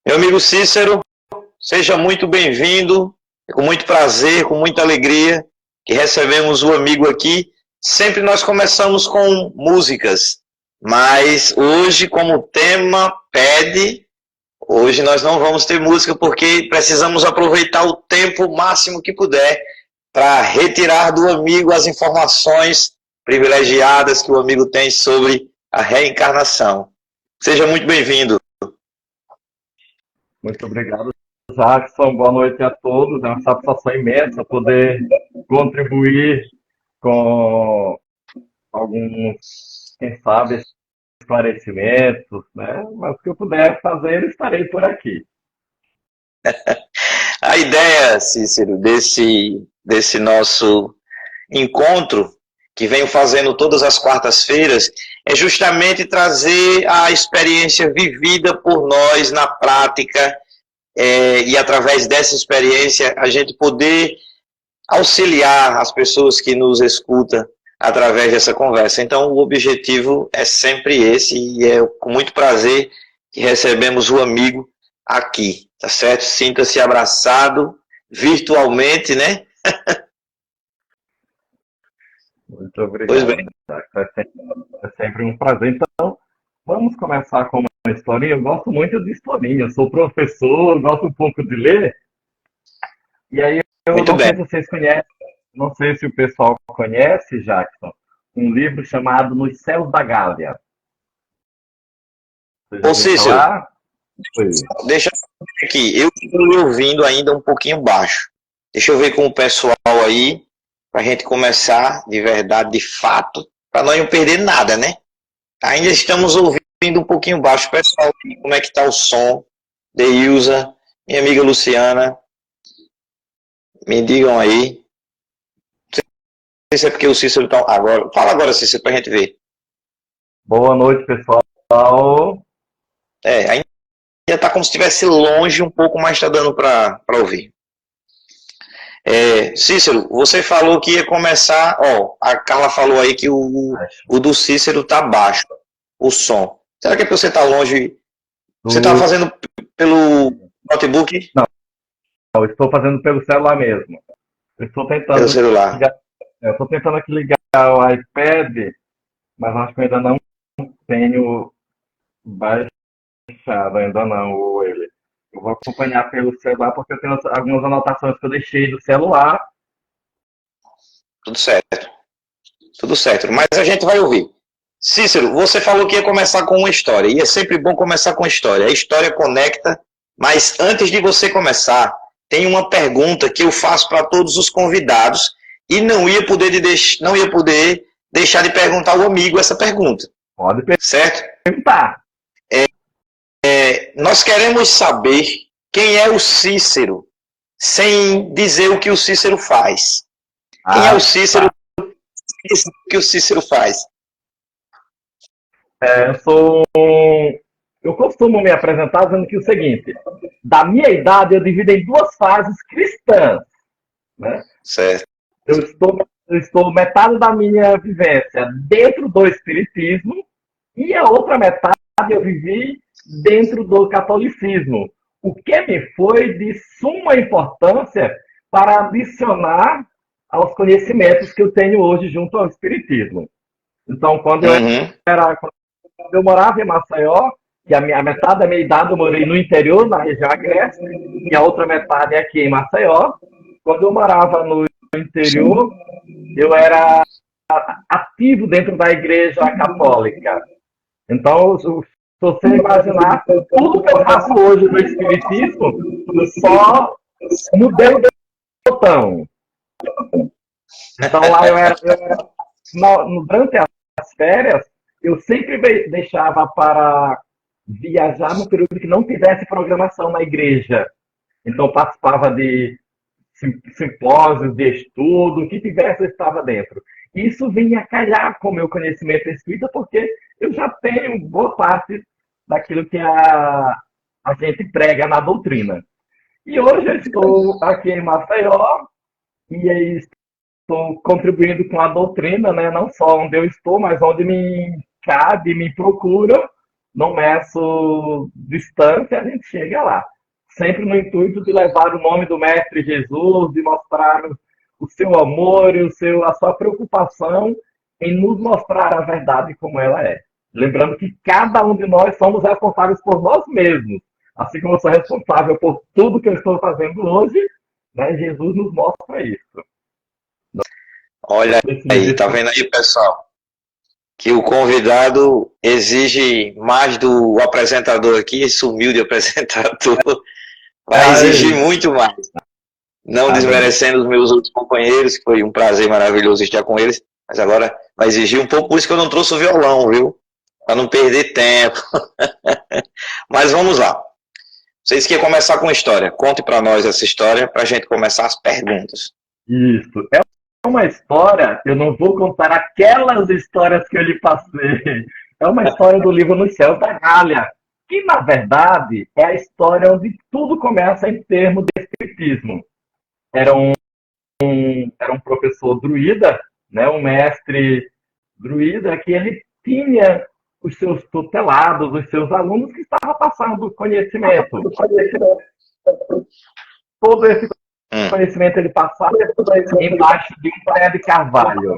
Meu amigo Cícero, seja muito bem-vindo. É com muito prazer, com muita alegria que recebemos o amigo aqui. Sempre nós começamos com músicas, mas hoje, como o tema pede, hoje nós não vamos ter música porque precisamos aproveitar o tempo máximo que puder para retirar do amigo as informações privilegiadas que o amigo tem sobre a reencarnação. Seja muito bem-vindo. Muito obrigado, Jackson. Boa noite a todos. É uma satisfação imensa poder contribuir com alguns, quem sabe, esclarecimentos, né? Mas o que eu puder fazer, eu estarei por aqui. A ideia, Cícero, desse nosso encontro, que venho fazendo todas as quartas-feiras, é justamente trazer a experiência vivida por nós na prática, e através dessa experiência a gente poder auxiliar as pessoas que nos escutam através dessa conversa. Então, o objetivo é sempre esse, e é com muito prazer que recebemos o amigo aqui, tá certo? Sinta-se abraçado virtualmente, né? Muito obrigado, Jackson. É sempre um prazer. Então, vamos começar com uma historinha. Eu gosto muito de historinha. Eu sou professor, gosto um pouco de ler. E aí, eu Muito não bem. sei se vocês conhecem, não sei se o pessoal conhece, Jackson, um livro chamado Nos Céus da Gávea. Você já Ô, ouviu Cícero, falar? Oi. deixa eu ver aqui. Eu estou lhe ouvindo ainda um pouquinho baixo. Deixa eu ver com o pessoal aí, para a gente começar de verdade, de fato, para nós não perder nada, né? Ainda estamos ouvindo um pouquinho baixo. Pessoal, como é que está o som? Deilza, minha amiga Luciana, me digam aí. Não sei se é porque o Cícero está... Agora, fala agora, Cícero, para a gente ver. Boa noite, pessoal. Ainda está como se estivesse longe um pouco, mas está dando para ouvir. Cícero, você falou que ia começar, a Carla falou aí que o do Cícero tá baixo, o som. Será que é porque você tá longe? Você tá fazendo pelo notebook? Não, eu estou fazendo pelo celular mesmo. Eu estou tentando Pelo celular. eu estou tentando aqui ligar o iPad, mas acho que eu ainda não tenho baixado, ainda não ele. Eu vou acompanhar pelo celular porque eu tenho algumas anotações que eu deixei do celular. Tudo certo. Tudo certo, mas a gente vai ouvir. Cícero, você falou que ia começar com uma história, e é sempre bom começar com história. A história conecta, mas antes de você começar, tem uma pergunta que eu faço para todos os convidados, e não ia poder deixar de perguntar ao amigo essa pergunta. Pode certo? perguntar. Nós queremos saber quem é o Cícero, sem dizer o que o Cícero faz. Quem é o Cícero? Tá. O que o Cícero faz? Eu costumo me apresentar dizendo que o seguinte: da minha idade eu divido em duas fases cristãs, né? Certo. Eu estou metade da minha vivência dentro do espiritismo e a outra metade eu vivi dentro do catolicismo, o que me foi de suma importância para adicionar aos conhecimentos que eu tenho hoje junto ao espiritismo. Então, quando eu morava em Maceió, que a metade da minha idade eu morei no interior, na região agreste, e a outra metade é aqui em Maceió. Quando eu morava no interior, eu era ativo dentro da igreja católica. Então, se você imaginar, tudo que eu faço hoje no espiritismo, eu só mudei o botão. Então, lá durante as férias, eu sempre deixava para viajar no período que não tivesse programação na igreja. Então, participava de simpósios de estudo, o que tivesse eu estava dentro. Isso vinha calhar com o meu conhecimento espírita, porque eu já tenho boa parte daquilo que a gente prega na doutrina. E hoje eu estou aqui em Maceió, e aí estou contribuindo com a doutrina, né? Não só onde eu estou, mas onde me cabe, me procura, não meço distância, a gente chega lá. Sempre no intuito de levar o nome do Mestre Jesus, de mostrar o seu amor e a sua preocupação em nos mostrar a verdade como ela é. Lembrando que cada um de nós somos responsáveis por nós mesmos. Assim como eu sou responsável por tudo que eu estou fazendo hoje, né, Jesus nos mostra isso. Olha aí, tá vendo aí, pessoal? Que o convidado exige mais do apresentador aqui, esse humilde apresentador vai exigir muito mais. Não desmerecendo os meus outros companheiros, que foi um prazer maravilhoso estar com eles, mas agora vai exigir um pouco, por isso que eu não trouxe o violão, viu? Para não perder tempo. Mas vamos lá. Vocês querem começar com a história? Conte para nós essa história, para a gente começar as perguntas. Isso. É uma história, eu não vou contar aquelas histórias que eu lhe passei. É uma história do livro No Céu da Galha, que, na verdade, é a história onde tudo começa em termos de espiritismo. Era um professor druida, né, um mestre druida, que ele tinha os seus tutelados, os seus alunos que estavam passando conhecimento. Todo esse conhecimento ele passava embaixo de um pé de carvalho.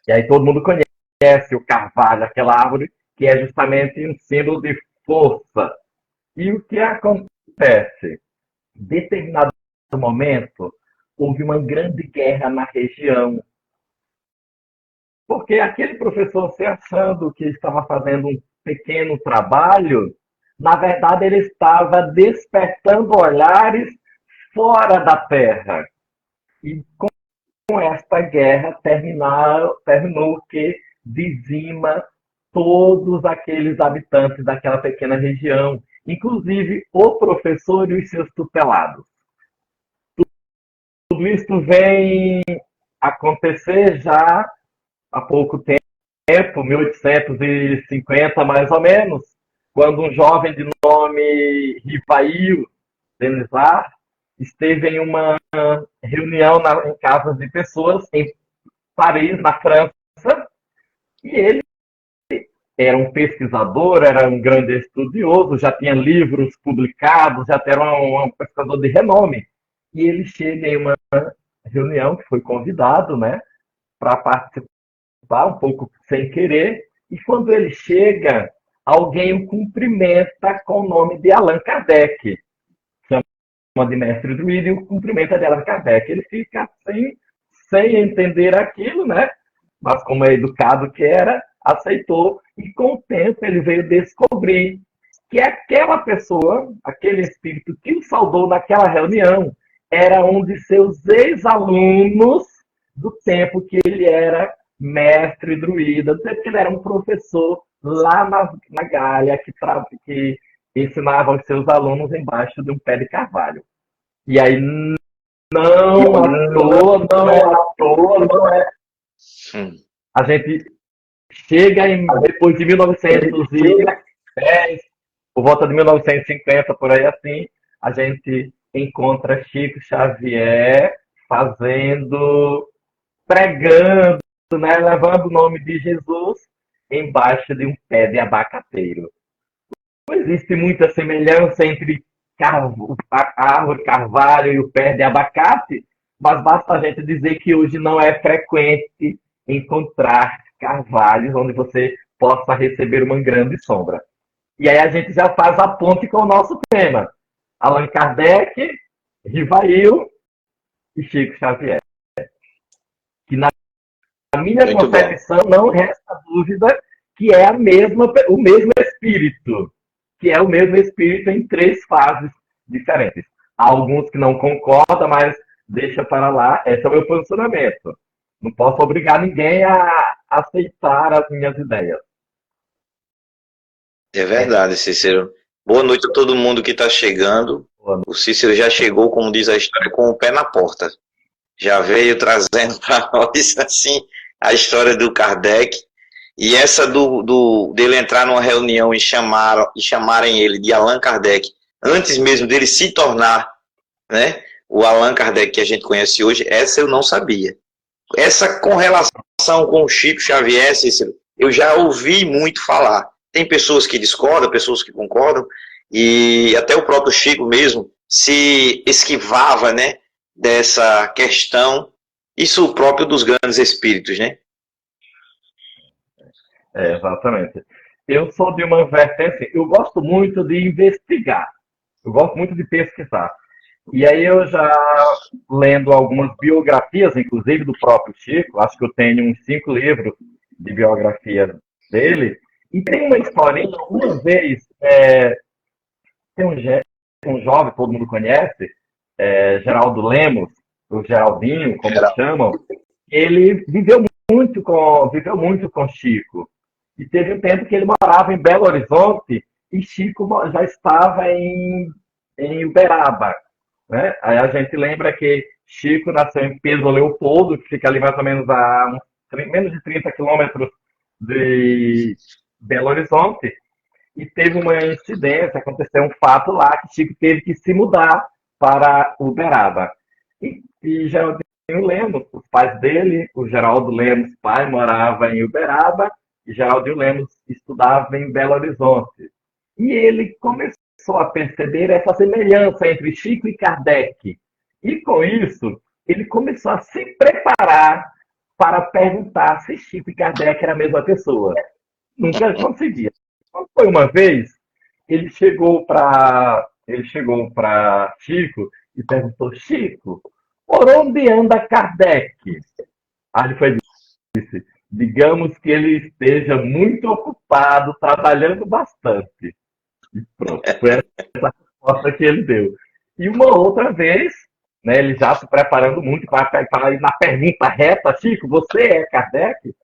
E aí todo mundo conhece o carvalho, aquela árvore que é justamente um símbolo de força. E o que acontece? Em determinado momento, houve uma grande guerra na região. Porque aquele professor, se achando que estava fazendo um pequeno trabalho, na verdade ele estava despertando olhares fora da Terra. E com esta guerra terminou que dizima todos aqueles habitantes daquela pequena região, inclusive o professor e os seus tutelados. Tudo isso vem acontecer já há pouco tempo, 1850 mais ou menos, quando um jovem de nome Rivail Denisard esteve em uma reunião em casas de pessoas em Paris, na França, e ele era um pesquisador, era um grande estudioso, já tinha livros publicados, já era um pesquisador de renome. E ele chega em uma reunião que foi convidado, né, para participar um pouco sem querer, e quando ele chega, alguém o cumprimenta com o nome de Allan Kardec, chama de mestre druida e o cumprimenta de Allan Kardec. Ele fica sem entender aquilo, né? Mas como é educado que era, aceitou, e com o tempo ele veio descobrir que aquela pessoa, aquele espírito que o saudou naquela reunião, era um de seus ex-alunos do tempo que ele era mestre druida, do tempo que ele era um professor lá na Galha, que ensinava os seus alunos embaixo de um pé de carvalho. E aí, não à toa, não é. A gente chega depois de 1910, por volta de 1950, por aí assim, a gente encontra Chico Xavier pregando, né, levando o nome de Jesus embaixo de um pé de abacateiro. Não existe muita semelhança entre a árvore carvalho e o pé de abacate, mas basta a gente dizer que hoje não é frequente encontrar carvalhos onde você possa receber uma grande sombra. E aí a gente já faz a ponte com o nosso tema. Allan Kardec, Rivail e Chico Xavier. Que na minha concepção não resta dúvida que é o mesmo espírito. Que é o mesmo espírito em 3 fases diferentes. Há alguns que não concordam, mas deixa para lá. Esse é o meu posicionamento. Não posso obrigar ninguém a aceitar as minhas ideias. É verdade, Cícero. Boa noite a todo mundo que está chegando. O Cícero já chegou, como diz a história, com o pé na porta. Já veio trazendo para nós assim, a história do Kardec. E essa dele entrar numa reunião e chamarem ele de Allan Kardec, antes mesmo dele se tornar, né, o Allan Kardec que a gente conhece hoje, essa eu não sabia. Essa com relação com o Chico Xavier, Cícero, eu já ouvi muito falar. Tem pessoas que discordam, pessoas que concordam, e até o próprio Chico mesmo se esquivava, né, dessa questão, isso próprio dos grandes espíritos, né? Exatamente. Eu sou de uma vertente, eu gosto muito de investigar, eu gosto muito de pesquisar. E aí eu já lendo algumas biografias, inclusive do próprio Chico, acho que eu tenho uns 5 livros de biografia dele, e tem uma historinha, uma vez, tem um jovem, todo mundo conhece, Geraldo Lemos, o Geraldinho, como chamam, ele viveu muito com Chico. E teve um tempo que ele morava em Belo Horizonte e Chico já estava em Uberaba. Né? Aí a gente lembra que Chico nasceu em Pedro Leopoldo, que fica ali mais ou menos a menos de 30 quilômetros de Belo Horizonte, e teve uma incidência, aconteceu um fato lá que Chico teve que se mudar para Uberaba. E Geraldinho Lemos, os pais dele, o Geraldo Lemos, pai, morava em Uberaba, e Geraldinho Lemos estudava em Belo Horizonte. E ele começou a perceber essa semelhança entre Chico e Kardec. E com isso, ele começou a se preparar para perguntar se Chico e Kardec eram a mesma pessoa. Nunca conseguia. Foi uma vez, ele chegou para Chico e perguntou: Chico, por onde anda Kardec? Aí ele foi disse: digamos que ele esteja muito ocupado, trabalhando bastante. E pronto, foi essa resposta que ele deu. E uma outra vez, né, ele já se preparando muito para ir na pergunta reta: Chico, você é Kardec?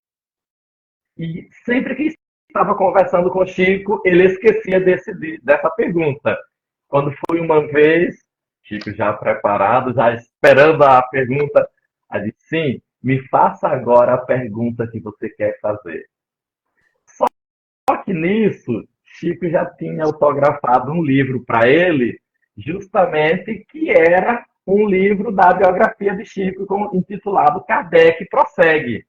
E sempre que estava conversando com o Chico, ele esquecia dessa pergunta. Quando foi uma vez, Chico já preparado, já esperando a pergunta, ele disse: sim, me faça agora a pergunta que você quer fazer. Só que nisso, Chico já tinha autografado um livro para ele, justamente que era um livro da biografia de Chico, intitulado Kardec Prossegue.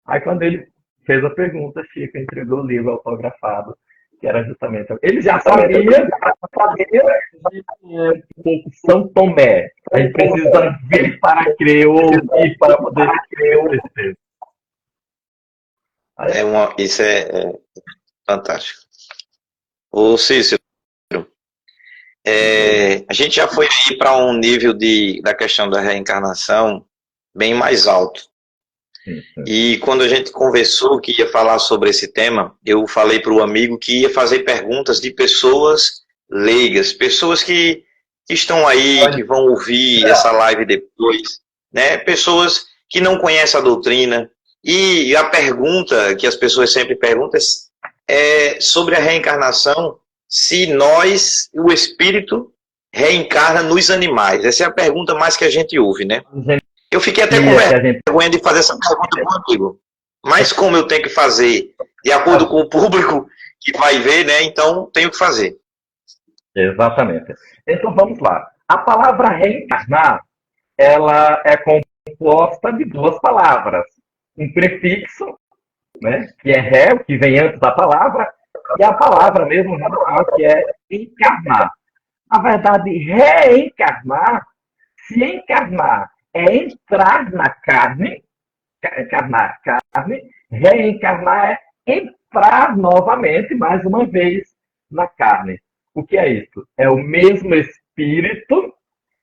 Aí quando ele fez a pergunta, Chico entregou o livro autografado, que era justamente... Ele já sabia São Tomé. A gente precisa ver para crer, ouvir para poder crer. Isso é fantástico. Ô Cícero, a gente já foi aí para um nível da questão da reencarnação bem mais alto. E quando a gente conversou que ia falar sobre esse tema, eu falei para o amigo que ia fazer perguntas de pessoas leigas, pessoas que estão aí, que vão ouvir essa live depois, né? Pessoas que não conhecem a doutrina. E a pergunta que as pessoas sempre perguntam é sobre a reencarnação, se nós, o espírito, reencarna nos animais. Essa é a pergunta mais que a gente ouve, né? Eu fiquei até com vergonha de fazer essa pergunta para o amigo. Mas como eu tenho que fazer de acordo com o público que vai ver, né? Então tenho que fazer. Exatamente. Então vamos lá. A palavra reencarnar, ela é composta de 2 palavras. Um prefixo, né, que é ré, que vem antes da palavra, e a palavra mesmo, que é encarnar. Na verdade, reencarnar, se encarnar é entrar na carne, encarnar carne, reencarnar é entrar novamente, mais uma vez, na carne. O que é isso? É o mesmo espírito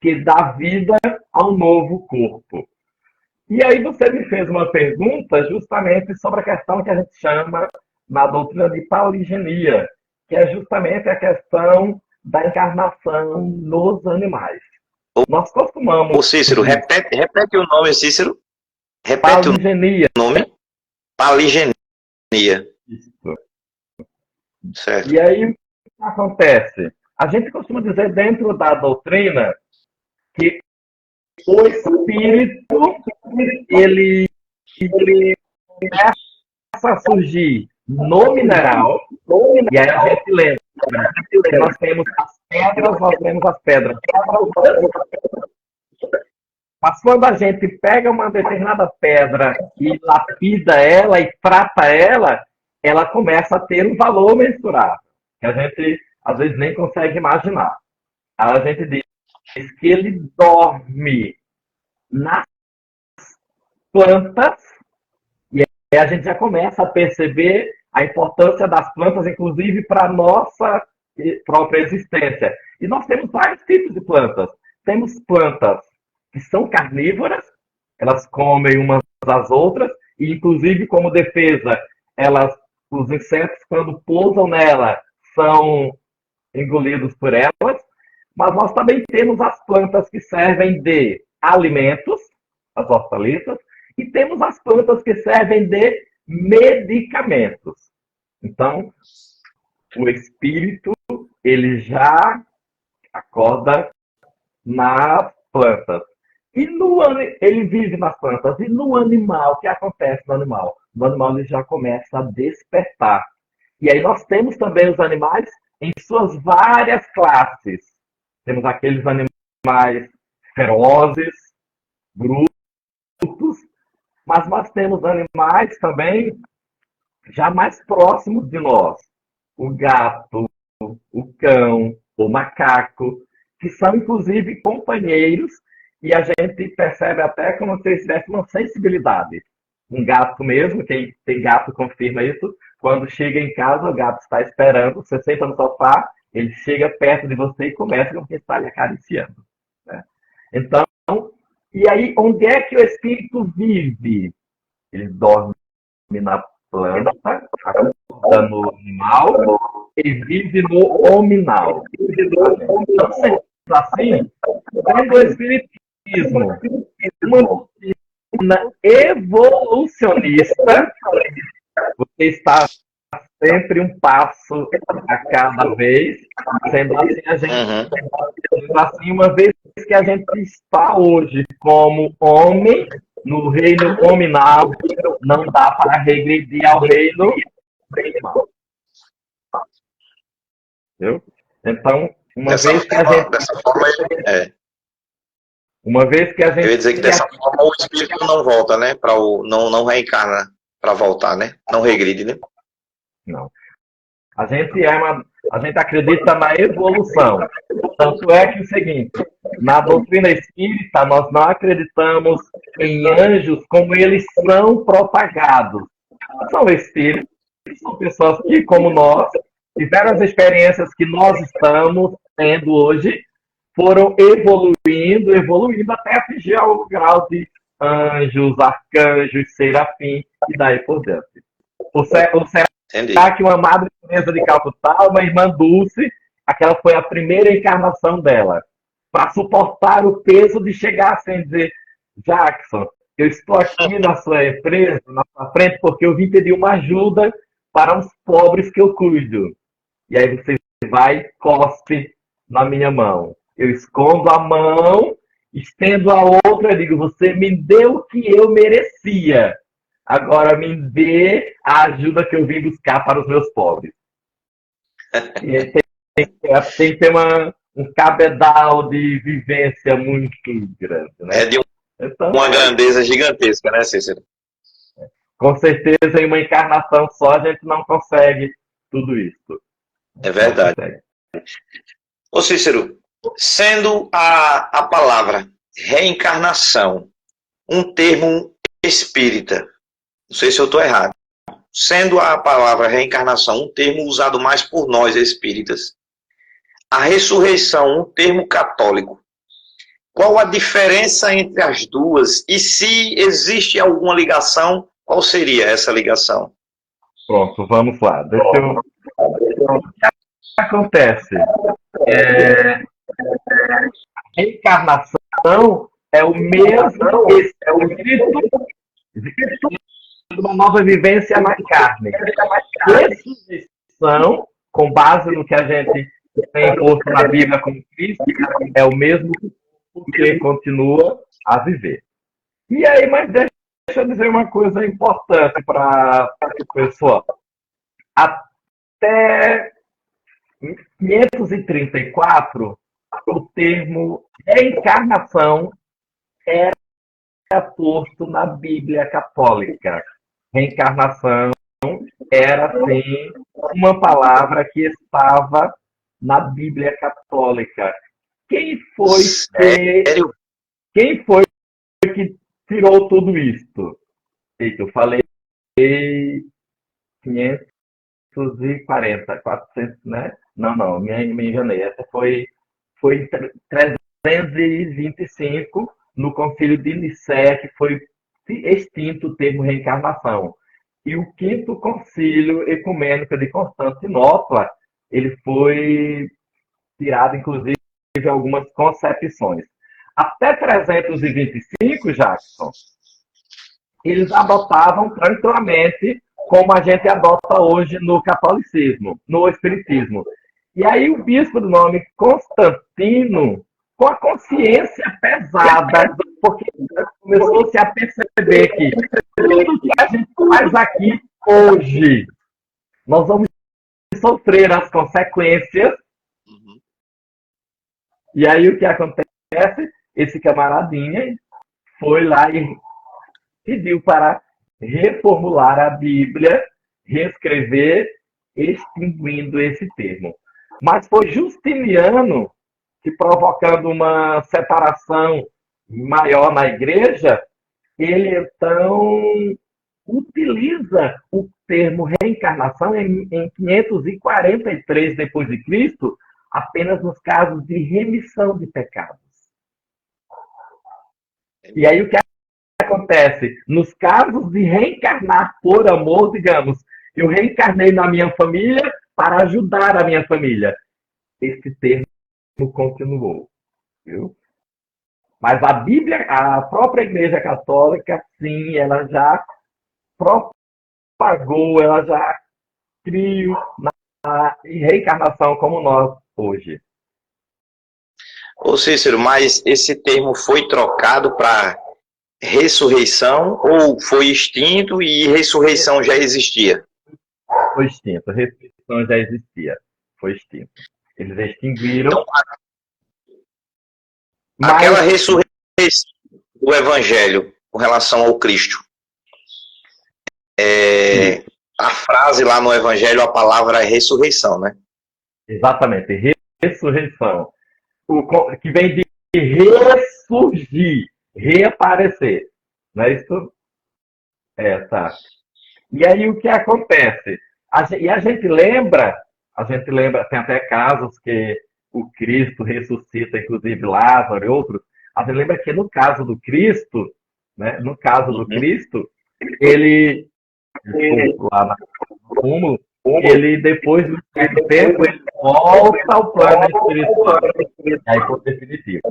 que dá vida ao novo corpo. E aí você me fez uma pergunta justamente sobre a questão que a gente chama na doutrina de paligenia, que é justamente a questão da encarnação nos animais. Nós costumamos... Ô Cícero, repete o nome, Cícero. Repete paligenia. O nome. Paligenia. Isso. Certo. E aí, o que acontece? A gente costuma dizer dentro da doutrina que o espírito, ele começa a surgir no mineral, e aí a gente lembra que nós temos as pedras. Mas quando a gente pega uma determinada pedra e lapida ela e trata ela, ela começa a ter um valor mensurável, que a gente às vezes nem consegue imaginar. A gente diz que ele dorme nas plantas, e aí a gente já começa a perceber a importância das plantas, inclusive para a nossa própria existência. E nós temos vários tipos de plantas. Temos plantas que são carnívoras, elas comem umas às outras, e inclusive como defesa, os insetos, quando pousam nela, são engolidos por elas. Mas nós também temos as plantas que servem de alimentos, as hortaliças, e temos as plantas que servem de medicamentos. Então, o espírito, ele já acorda nas plantas. Ele vive nas plantas. E no animal, o que acontece no animal? No animal ele já começa a despertar. E aí nós temos também os animais em suas várias classes. Temos aqueles animais ferozes, brutos, mas nós temos animais também já mais próximos de nós. O gato, o cão, o macaco, que são inclusive companheiros, e a gente percebe até como se tivesse uma sensibilidade. Um gato mesmo, quem tem gato confirma isso, quando chega em casa, o gato está esperando, você senta no sofá, ele chega perto de você e começa com quem está lhe acariciando. Né? Então, e aí, onde é que o espírito vive? Ele dorme na planta, acorda no animal, e vive no hominal. Então, sendo assim, tendo o espiritismo uma doutrina evolucionista, você está sempre um passo a cada vez, sendo assim, assim, uma vez que a gente está hoje como homem, no reino hominal, não dá para regredir ao reino animal. Entendeu? Então, uma vez que a gente... Uma vez que a gente... Eu ia dizer que dessa forma o espírito não volta, né? Não reencarna para voltar, né? Não regride, né? Não. A gente acredita na evolução. Tanto é que é o seguinte, na doutrina espírita, nós não acreditamos em anjos como eles são propagados. São espíritos, são pessoas que, como nós, tiveram as experiências que nós estamos tendo hoje, foram evoluindo até atingir ao grau de anjos, arcanjos, serafim e daí por diante. Será que uma Madre Teresa de Calcutá, uma irmã Dulce, aquela foi a primeira encarnação dela, para suportar o peso de chegar sem dizer, Jackson, eu estou aqui na sua empresa, na sua frente, porque eu vim pedir uma ajuda para os pobres que eu cuido. E aí você vai e cospe na minha mão. Eu escondo a mão, estendo a outra e digo, você me deu o que eu merecia. Agora me dê a ajuda que eu vim buscar para os meus pobres. E tem que ter um cabedal de vivência muito grande. Né? É de uma grandeza gigantesca, né, Cícero? Com certeza, em uma encarnação só, a gente não consegue tudo isso. É verdade. Ô Cícero, sendo a palavra reencarnação um termo espírita, não sei se eu estou errado, sendo a palavra reencarnação um termo usado mais por nós espíritas, a ressurreição um termo católico, qual a diferença entre as duas? E se existe alguma ligação, qual seria essa ligação? Pronto, vamos lá. O que acontece? A reencarnação é o mesmo espírito de uma nova vivência na carne. Ressurreição, com base no que a gente tem posto na Bíblia como Cristo, é o mesmo que continua a viver. E aí, mas deixa eu dizer uma coisa importante para o pessoal. Até 534, o termo reencarnação era posto na Bíblia católica. Reencarnação era, sim, uma palavra que estava na Bíblia Católica. Quem foi Sério? quem foi que tirou tudo isto? Eita, eu falei 540, 400, né? Não, me enganei. Essa foi em 325, no Concílio de Nicéia, que foi extinto o termo reencarnação. E o quinto Concílio Ecumênico de Constantinopla, ele foi tirado, inclusive, algumas concepções. Até 325, Jackson, eles adotavam tranquilamente como a gente adota hoje no catolicismo, no espiritismo. E aí o bispo do nome Constantino, com a consciência pesada, porque começou-se a perceber que tudo que a gente faz aqui hoje, nós vamos sofrer as consequências. E aí o que acontece? Esse camaradinha foi lá e pediu para reformular a Bíblia, reescrever, extinguindo esse termo. Mas foi Justiniano que, provocando uma separação maior na igreja, ele então utiliza o termo reencarnação em 543 depois de Cristo, apenas nos casos de remissão de pecados. E aí o que acontece? Nos casos de reencarnar por amor, digamos, eu reencarnei na minha família para ajudar a minha família. Esse termo continuou, viu? Mas a Bíblia, a própria Igreja Católica, sim, ela já propagou, ela já criou a reencarnação como nós hoje. Ô Cícero, mas esse termo foi trocado para ressurreição ou foi extinto e ressurreição já existia? Foi extinto, a ressurreição já existia, foi extinto. Eles extinguiram. Então, aquela ressurreição do Evangelho com relação ao Cristo, a frase lá no Evangelho, a palavra é ressurreição, né? Exatamente, ressurreição. Que vem de ressurgir, reaparecer. Não é isso? Tá. E aí o que acontece? A gente lembra, tem até casos que o Cristo ressuscita, inclusive Lázaro e outros. A gente lembra que no caso do Cristo, né? No caso do Cristo, ele lá no túmulo, ele depois do tempo ele volta ao plano espiritual. Aí por definitivo.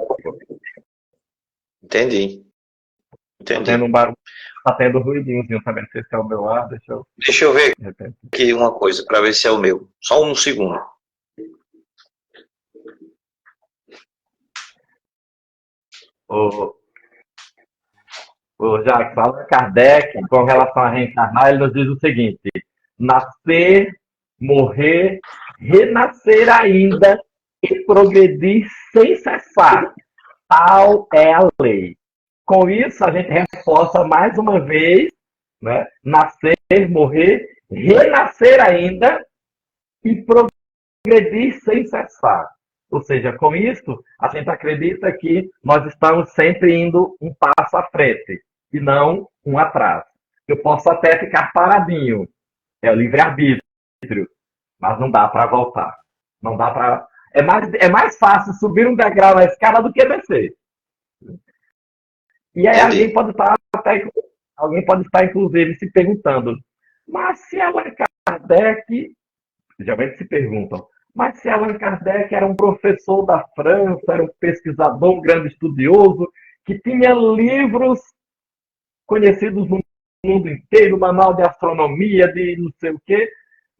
Entendi. Tá tendo um barulho, tá tendo ruidinhozinho também. Não sei se é o meu ar, deixa eu ver aqui uma coisa para ver se é o meu. Só um segundo. O Jacques, Allan Kardec, com relação a reencarnar, ele nos diz o seguinte: nascer, morrer, renascer ainda e progredir sem cessar. Tal é a lei. Com isso, a gente reforça mais uma vez, né? Nascer, morrer, renascer ainda e progredir sem cessar. Ou seja, com isso, a gente acredita que nós estamos sempre indo um passo à frente e não um atrás. Eu posso até ficar paradinho, é o livre-arbítrio, mas não dá para voltar. Não dá para. É mais fácil subir um degrau na escada do que descer. E aí alguém pode estar, inclusive, se perguntando, mas se Allan Kardec, geralmente se perguntam, mas se Allan Kardec era um professor da França, era um pesquisador, um grande estudioso, que tinha livros conhecidos no mundo inteiro, manual de astronomia, de não sei o quê,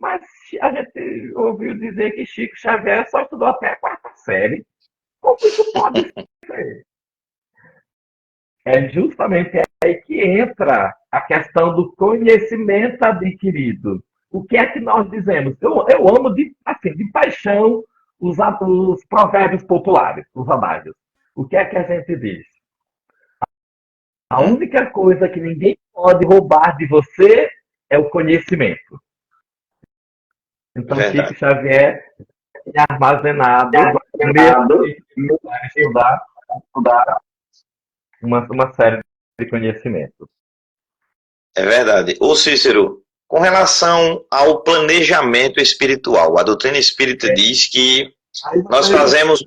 mas a gente ouviu dizer que Chico Xavier só estudou até a 4ª série. Como isso pode ser? É justamente aí que entra a questão do conhecimento adquirido. O que é que nós dizemos? Eu amo de paixão os provérbios populares, os adágios. O que é que a gente diz? A única coisa que ninguém pode roubar de você é o conhecimento. Então, Chico Verdade. Xavier tinha armazenado, mesmo sem estudar, uma série de conhecimentos. É verdade. Ô Cícero, com relação ao planejamento espiritual, a doutrina espírita diz que Aí nós você, fazemos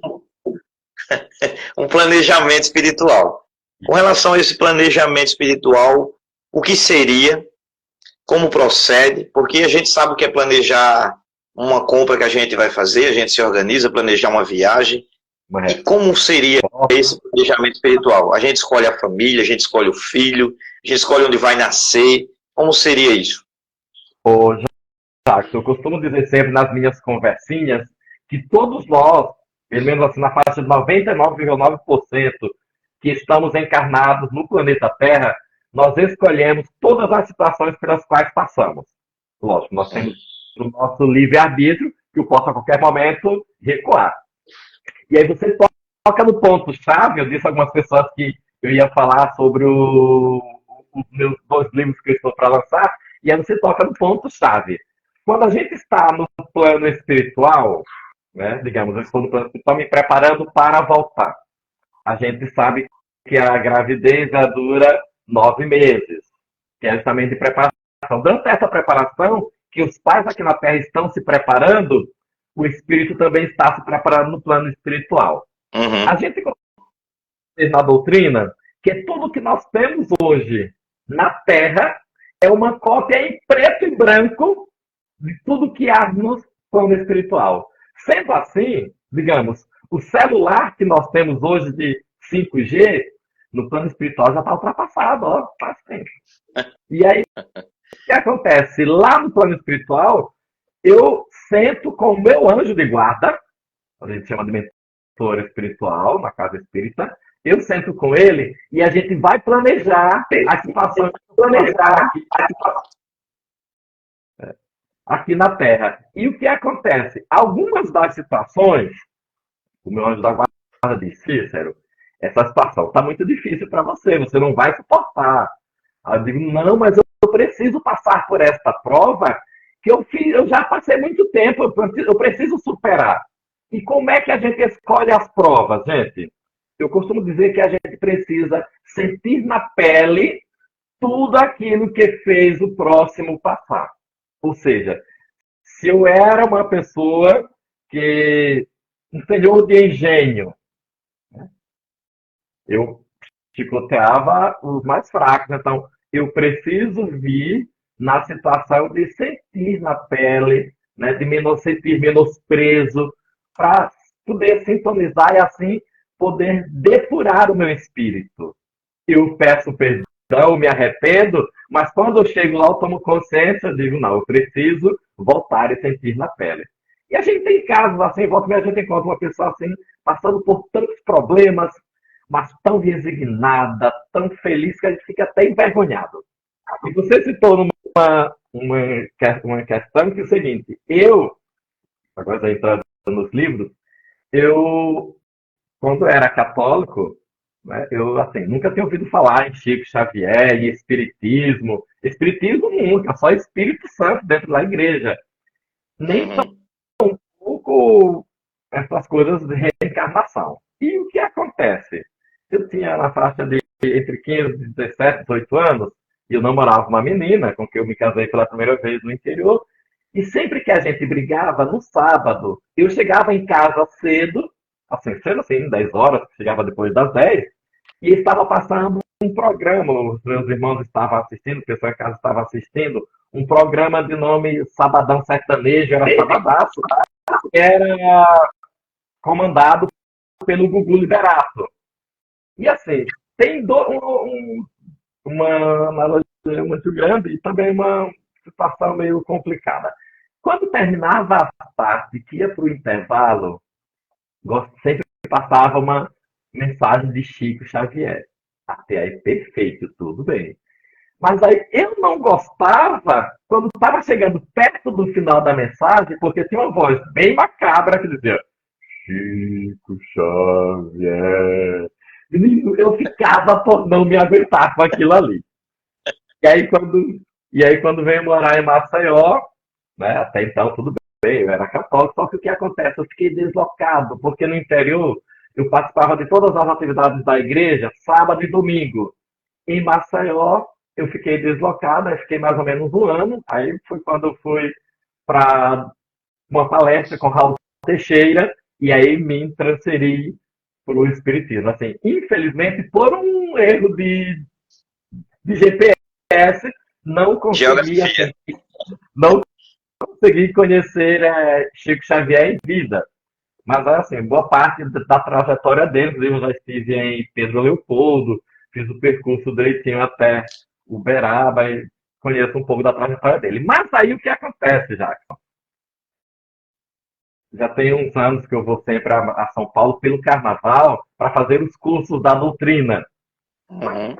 um planejamento espiritual. Com relação a esse planejamento espiritual, o que seria, como procede, porque a gente sabe o que é planejar uma compra que a gente vai fazer, a gente se organiza, planejar uma viagem, uma e como seria resposta, esse planejamento espiritual? A gente escolhe a família, a gente escolhe o filho, a gente escolhe onde vai nascer, como seria isso? ô, Jacques, eu costumo dizer sempre nas minhas conversinhas que todos nós, pelo menos assim na faixa de 99,9% que estamos encarnados no planeta Terra, nós escolhemos todas as situações pelas quais passamos. Lógico, nós temos o nosso livre-arbítrio, que eu posso a qualquer momento recuar. E aí você toca no ponto-chave, eu disse a algumas pessoas que eu ia falar sobre os meus 2 livros que eu estou para lançar, e aí você toca no ponto-chave. Quando a gente está no plano espiritual, né, digamos, eu estou no plano espiritual me preparando para voltar. A gente sabe que a gravidez dura 9 meses, que é justamente de preparação. Durante essa preparação, que os pais aqui na Terra estão se preparando, o espírito também está se preparando no plano espiritual. A Uhum. gente diz na doutrina que tudo que nós temos hoje na Terra é uma cópia em preto e branco de tudo que há no plano espiritual. Sendo assim, digamos, o celular que nós temos hoje de 5G, no plano espiritual já está ultrapassado, ó, faz tempo. E aí, o que acontece? Lá no plano espiritual, eu sento com o meu anjo de guarda, a gente chama de mentor espiritual, na casa espírita, eu sento com ele e a gente vai planejar as situações aqui na Terra. E o que acontece? Algumas das situações, o meu anjo da guarda disse, Cícero, essa situação está muito difícil para você, você não vai suportar. Eu digo, não, mas eu preciso passar por esta prova que eu já passei muito tempo, eu preciso superar. E como é que a gente escolhe as provas, gente? Eu costumo dizer que a gente precisa sentir na pele tudo aquilo que fez o próximo passar. Ou seja, se eu era uma pessoa que um senhor de engenho, eu chicoteava os mais fracos. Então, eu preciso vir na situação de sentir na pele, né, de sentir menosprezo, para poder sintonizar e assim poder depurar o meu espírito. Eu peço perdão, me arrependo, mas quando eu chego lá, eu tomo consciência, eu digo, não, eu preciso voltar e sentir na pele. E a gente tem casos assim, volta e meia a gente encontra uma pessoa assim, passando por tantos problemas, mas tão resignada, tão feliz, que a gente fica até envergonhado. E você citou uma questão que é o seguinte, agora entrando nos livros, eu, quando era católico, né, eu assim, nunca tinha ouvido falar em Chico Xavier, em Espiritismo. Espiritismo nunca, só Espírito Santo dentro da igreja. Nem Uhum. pouco essas coisas de reencarnação. E o que acontece? Eu tinha na faixa de entre 15 e 17, 18 anos, e eu namorava uma menina com quem eu me casei pela primeira vez no interior, e sempre que a gente brigava, no sábado, eu chegava em casa cedo, cedo assim, 10 horas, chegava depois das 10, e estava passando um programa, os meus irmãos estavam assistindo, o pessoal em casa estava assistindo, um programa de nome Sabadão Sertanejo, era Sabadaço, que era comandado pelo Gugu Liberato. E assim, tem uma analogia muito grande e também uma situação meio complicada. Quando terminava a parte que ia para o intervalo, sempre passava uma mensagem de Chico Xavier. Até aí, perfeito, tudo bem. Mas aí eu não gostava quando estava chegando perto do final da mensagem, porque tinha uma voz bem macabra que dizia Chico Xavier. Menino, eu ficava por não me aguentar com aquilo ali. E aí quando, e aí, quando veio morar em Maceió, né, até então tudo eu era católico, só que o que acontece? Eu fiquei deslocado, porque no interior eu participava de todas as atividades da igreja, sábado e domingo. Em Maceió, eu fiquei deslocado, aí fiquei mais ou menos um ano. Aí foi quando eu fui para uma palestra com Raul Teixeira, e aí me transferi para o Espiritismo. Assim, infelizmente, por um erro de GPS, não consegui, Geografia. assim, não consegui conhecer Chico Xavier em vida. Mas, assim, boa parte da trajetória dele, eu já estive em Pedro Leopoldo, fiz o percurso direitinho até Uberaba e conheço um pouco da trajetória dele. Mas aí o que acontece, Jackson? Já tem uns anos que eu vou sempre a São Paulo pelo Carnaval para fazer os cursos da doutrina. Uhum.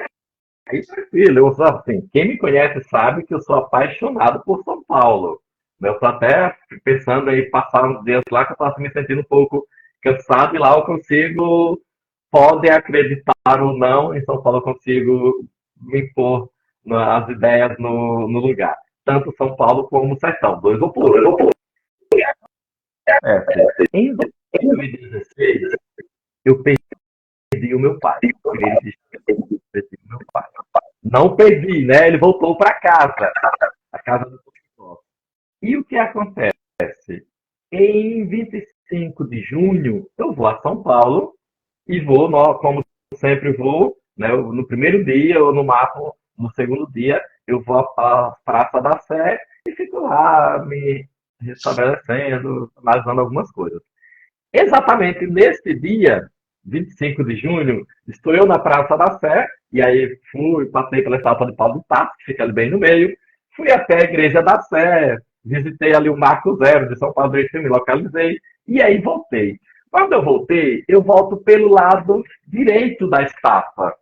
Aí, tranquilo, eu sou assim, quem me conhece sabe que eu sou apaixonado por São Paulo. Eu estou até pensando em passar uns dias lá que eu estou me sentindo um pouco cansado e lá eu consigo, pode acreditar ou não, em São Paulo eu consigo me impor as ideias no lugar. Tanto São Paulo como o Sertão, dois opostos. Em 2016, eu perdi o meu pai. Perdi o meu pai. Não perdi, né? Ele voltou para casa, a casa do Tocantins. E o que acontece? Em 25 de junho, eu vou a São Paulo e vou, como sempre vou, né, no primeiro dia ou no máximo no segundo dia, eu vou à Praça da Sé e fico lá me restabelecendo, analisando algumas coisas. Exatamente nesse dia, 25 de junho, estou eu na Praça da Sé, e aí passei pela estátua de Paulo de Tarso, que fica ali bem no meio, fui até a Igreja da Sé, visitei ali o Marco Zero de São Paulo, me localizei, e aí voltei. Quando eu voltei, eu volto pelo lado direito da estátua.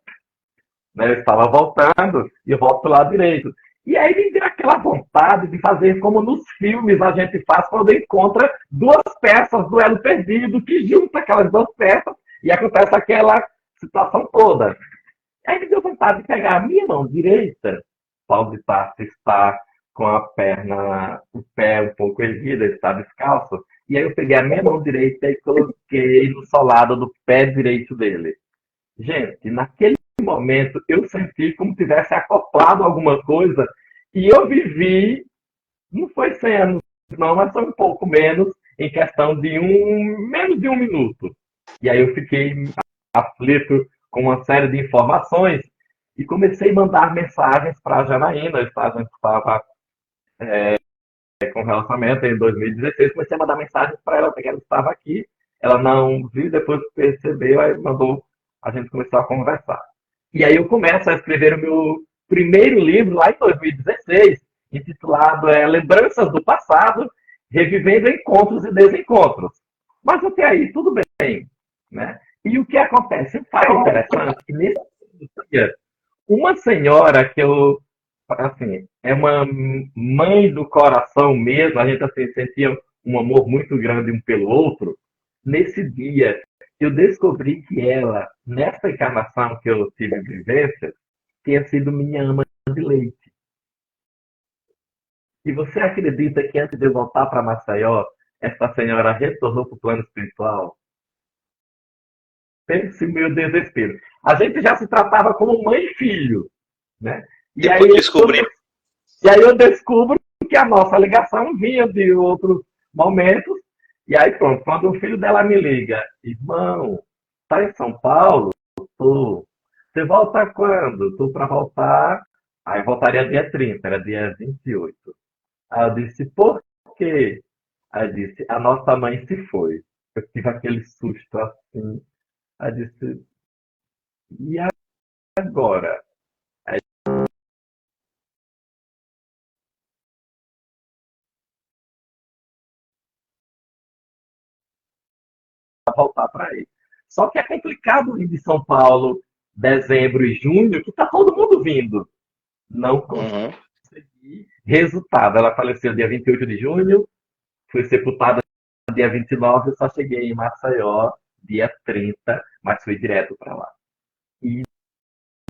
Né? Eu estava voltando e eu volto pelo lado direito. E aí me deu aquela vontade de fazer como nos filmes a gente faz quando encontra duas peças do elo perdido, que junta aquelas duas peças e acontece aquela situação toda. Aí me deu vontade de pegar a minha mão direita, Paulo de Tarso está com a perna, o pé um pouco erguido, ele está descalço, e aí eu peguei a minha mão direita e coloquei no solado do pé direito dele. Gente, naquele momento eu senti como se tivesse acoplado alguma coisa e eu vivi, não foi 100 anos não, mas foi um pouco menos, em questão de menos de um minuto. E aí eu fiquei aflito com uma série de informações e comecei a mandar mensagens para a Janaína, a gente estava com relacionamento em 2016, comecei a mandar mensagens para ela, porque ela estava aqui, ela não viu, depois percebeu, aí mandou, a gente começou a conversar. E aí eu começo a escrever o meu primeiro livro lá em 2016, intitulado Lembranças do Passado, Revivendo Encontros e Desencontros. Mas até aí tudo bem, né? E o que acontece? Um fato interessante que nesse dia, uma senhora que eu, assim, é uma mãe do coração mesmo, a gente assim, sentia um amor muito grande um pelo outro. Nesse dia, eu descobri que ela, nessa encarnação que eu tive vivência, tinha sido minha ama de leite. E você acredita que antes de eu voltar para Maceió, essa senhora retornou para o plano espiritual? Pense meu desespero. A gente já se tratava como mãe e filho, né? E aí, Depois descobri. e aí eu descubro que a nossa ligação vinha de outros momentos. E aí pronto, quando o filho dela me liga, irmão, tá em São Paulo? Tô. Você volta quando? Tô para voltar. Aí voltaria dia 30, era dia 28. Aí eu disse, por quê? Aí eu disse, a nossa mãe se foi. Eu tive aquele susto assim. Aí eu disse, e agora? Aí voltar para aí. Só que é complicado ir de São Paulo, dezembro e junho, que tá todo mundo vindo. Não Uhum. consegui. Resultado, ela faleceu dia 28 de junho, foi sepultada dia 29, eu só cheguei em Maceió dia 30, mas fui direto para lá. E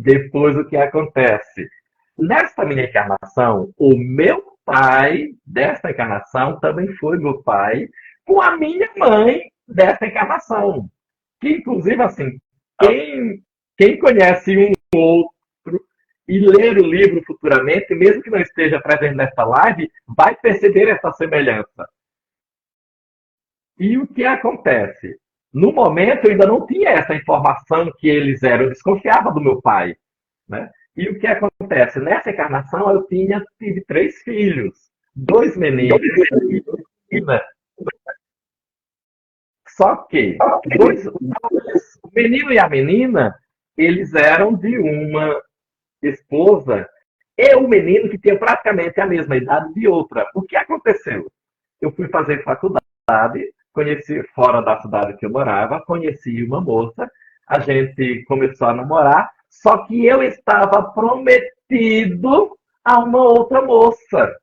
depois o que acontece? Nesta minha encarnação, o meu pai dessa encarnação também foi meu pai, com a minha mãe dessa encarnação. Que, inclusive, assim, quem conhece um outro e ler o livro futuramente, mesmo que não esteja presente nessa live, vai perceber essa semelhança. E o que acontece? No momento, eu ainda não tinha essa informação que eles eram, eu desconfiava do meu pai. Né? E o que acontece? Nessa encarnação, eu tive 3 filhos, 2 meninos e uma menina. Só que o menino e a menina, eles eram de uma esposa e o menino que tinha praticamente a mesma idade de outra. O que aconteceu? Eu fui fazer faculdade, conheci fora da cidade que eu morava, conheci uma moça, a gente começou a namorar, só que eu estava prometido a uma outra moça.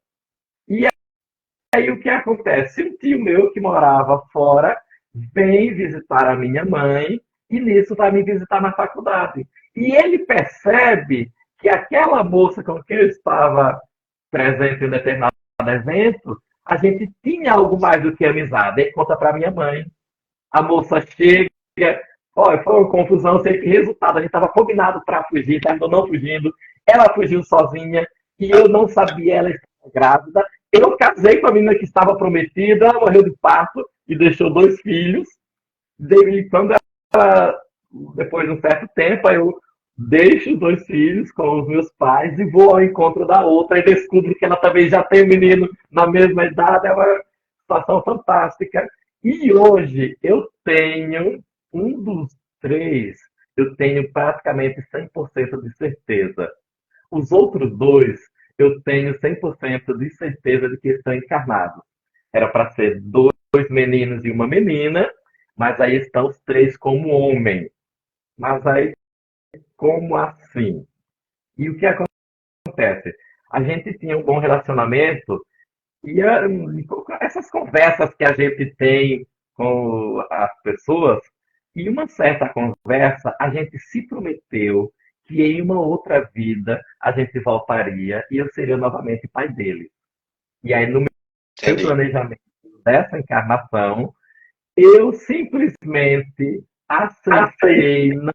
E aí o que acontece? Um tio meu que morava fora vem visitar a minha mãe e nisso vai me visitar na faculdade. E ele percebe que aquela moça com quem eu estava presente em um determinado evento, a gente tinha algo mais do que amizade. Ele conta para minha mãe. A moça chega, olha, foi uma confusão, sei que resultado, a gente estava combinado para fugir, terminou não fugindo, ela fugiu sozinha e eu não sabia, ela estava grávida. Eu casei com a menina que estava prometida, ela morreu de parto e deixou 2 filhos. Quando ela, depois de um certo tempo, eu deixo os 2 filhos com os meus pais e vou ao encontro da outra e descubro que ela também já tem um menino na mesma idade. É uma situação fantástica. E hoje eu tenho um dos 3, eu tenho praticamente 100% de certeza. Os outros 2, eu tenho 100% de certeza de que estão encarnados. Era para ser 2 meninos e uma menina, mas aí estão os 3 como homem. Mas aí, como assim? E o que acontece? A gente tinha um bom relacionamento e essas conversas que a gente tem com as pessoas, e uma certa conversa, a gente se prometeu que em uma outra vida a gente voltaria e eu seria novamente pai dele. E aí, no meu planejamento dessa encarnação, eu simplesmente aceitei não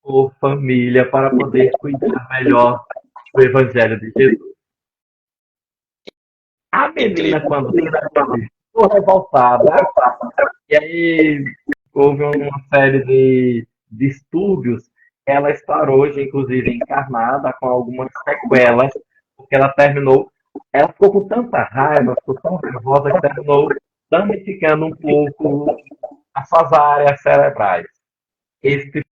por família para poder cuidar melhor do Evangelho de Jesus. A menina, quando ficou revoltada, e aí houve uma série de estudos, ela está hoje, inclusive, encarnada com algumas sequelas, porque ela ficou com tanta raiva, ficou tão nervosa que terminou danificando um pouco as suas áreas cerebrais. Esse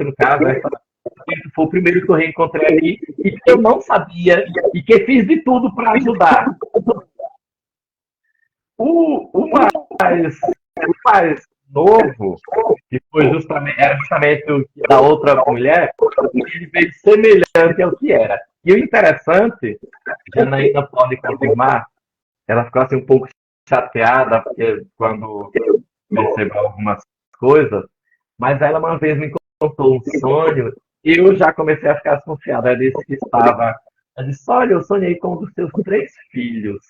no caso, foi o primeiro que eu reencontrei aqui e que eu não sabia e que fiz de tudo para ajudar. O mais novo, que era justamente o da outra mulher, ele veio semelhante ao que era. E o interessante, Janaína pode confirmar, ela ficou assim um pouco chateada, porque quando percebeu algumas coisas, mas ela uma vez me contou um sonho e eu já comecei a ficar desconfiada. Ela disse que ela disse, olha, eu sonhei com um dos seus 3 filhos.